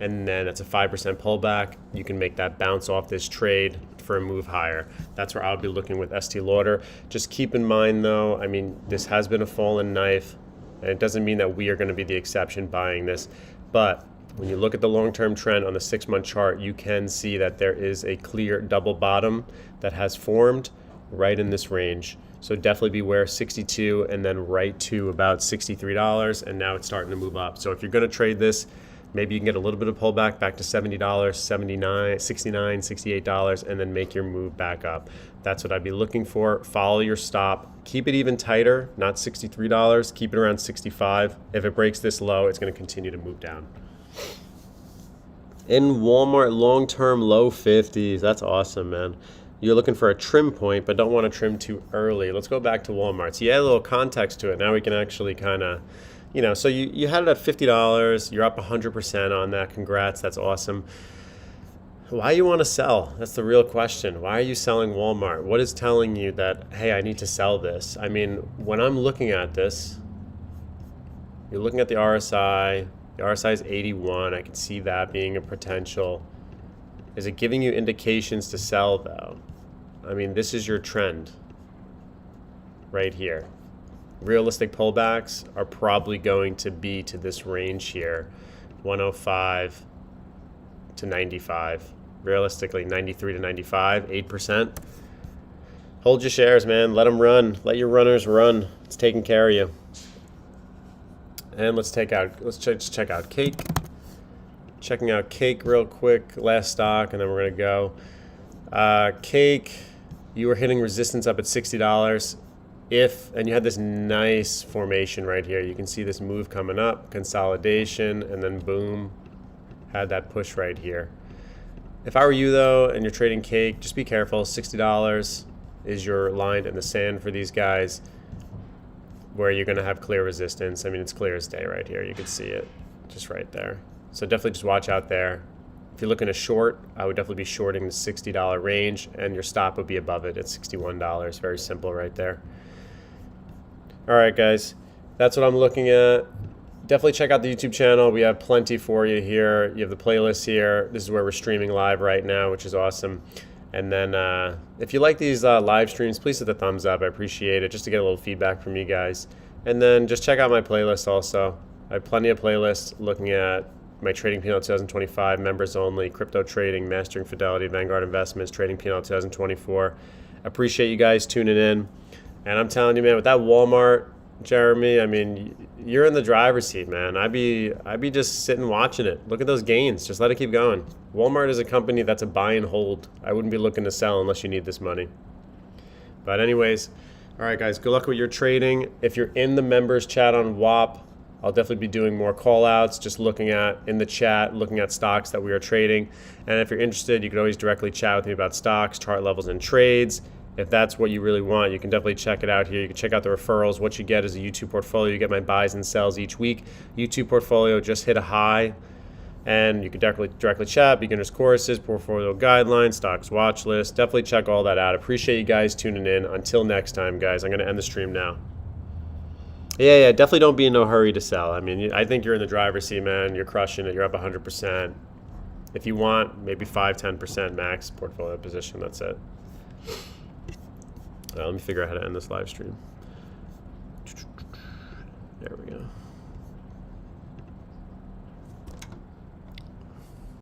and then it's a 5% pullback. You can make that bounce off this trade for a move higher. That's where I would be looking with Estee Lauder. Just keep in mind, though, I mean, this has been a fallen knife, and it doesn't mean that we are going to be the exception buying this. But when you look at the long-term trend on the 6-month chart, you can see that there is a clear double bottom that has formed right in this range. So definitely beware 62 and then right to about $63, and now it's starting to move up. So if you're going to trade this, maybe you can get a little bit of pullback back to $70, $79, $69, $68, and then make your move back up. That's what I'd be looking for. Follow your stop. Keep it even tighter, not $63. Keep it around $65. If it breaks this low, it's going to continue to move down. In Walmart, long-term low 50s. That's awesome, man. You're looking for a trim point, but don't want to trim too early. Let's go back to Walmart. So you add a little context to it. Now we can actually kind of, so you had it at $50. You're up 100% on that. Congrats. That's awesome. Why you want to sell? That's the real question. Why are you selling Walmart? What is telling you that, hey, I need to sell this? I mean, when I'm looking at this, you're looking at the RSI. The RSI is 81. I can see that being a potential. Is it giving you indications to sell, though? I mean, this is your trend right here. Realistic pullbacks are probably going to be to this range here, 105 to 95. Realistically, 93 to 95, 8%. Hold your shares, man. Let them run. Let your runners run. It's taking care of you. And let's check out Cake. Checking out Cake real quick, last stock, and then we're gonna go. Cake, you were hitting resistance up at $60. And you had this nice formation right here. You can see this move coming up, consolidation, and then boom, had that push right here. If I were you, though, and you're trading Cake, just be careful. $60 is your line in the sand for these guys, where you're going to have clear resistance. I mean, it's clear as day right here. You can see it just right there. So definitely just watch out there. If you're looking to short, I would definitely be shorting the $60 range, and your stop would be above it at $61. Very simple right there. All right, guys, that's what I'm looking at. Definitely check out the YouTube channel. We have plenty for you here. You have the playlist here. This is where we're streaming live right now, which is awesome. And then if you like these live streams, please hit the thumbs up. I appreciate it, just to get a little feedback from you guys. And then just check out my playlist also. I have plenty of playlists looking at my Trading P&L 2025, members only, crypto trading, mastering fidelity, Vanguard investments, Trading P&L 2024. Appreciate you guys tuning in. And I'm telling you, man, with that Walmart, Jeremy, I mean, you're in the driver's seat, man. I'd be just sitting watching it. Look at those gains. Just let it keep going. Walmart is a company that's a buy and hold. I wouldn't be looking to sell unless you need this money. But anyways, all right, guys, good luck with your trading. If you're in the members chat on WAP, I'll definitely be doing more call outs, just looking at in the chat, looking at stocks that we are trading. And if you're interested, you can always directly chat with me about stocks, chart levels, and trades. If that's what you really want, you can definitely check it out here. You can check out the referrals. What you get is a YouTube portfolio. You get my buys and sells each week. YouTube portfolio just hit a high. And you can directly chat, beginners courses, portfolio guidelines, stocks watch list. Definitely check all that out. Appreciate you guys tuning in. Until next time, guys, I'm going to end the stream now. Yeah, definitely don't be in no hurry to sell. I mean, I think you're in the driver's seat, man. You're crushing it. You're up 100%. If you want, maybe 5-10% max portfolio position. That's it. Let me figure out how to end this live stream. There we go.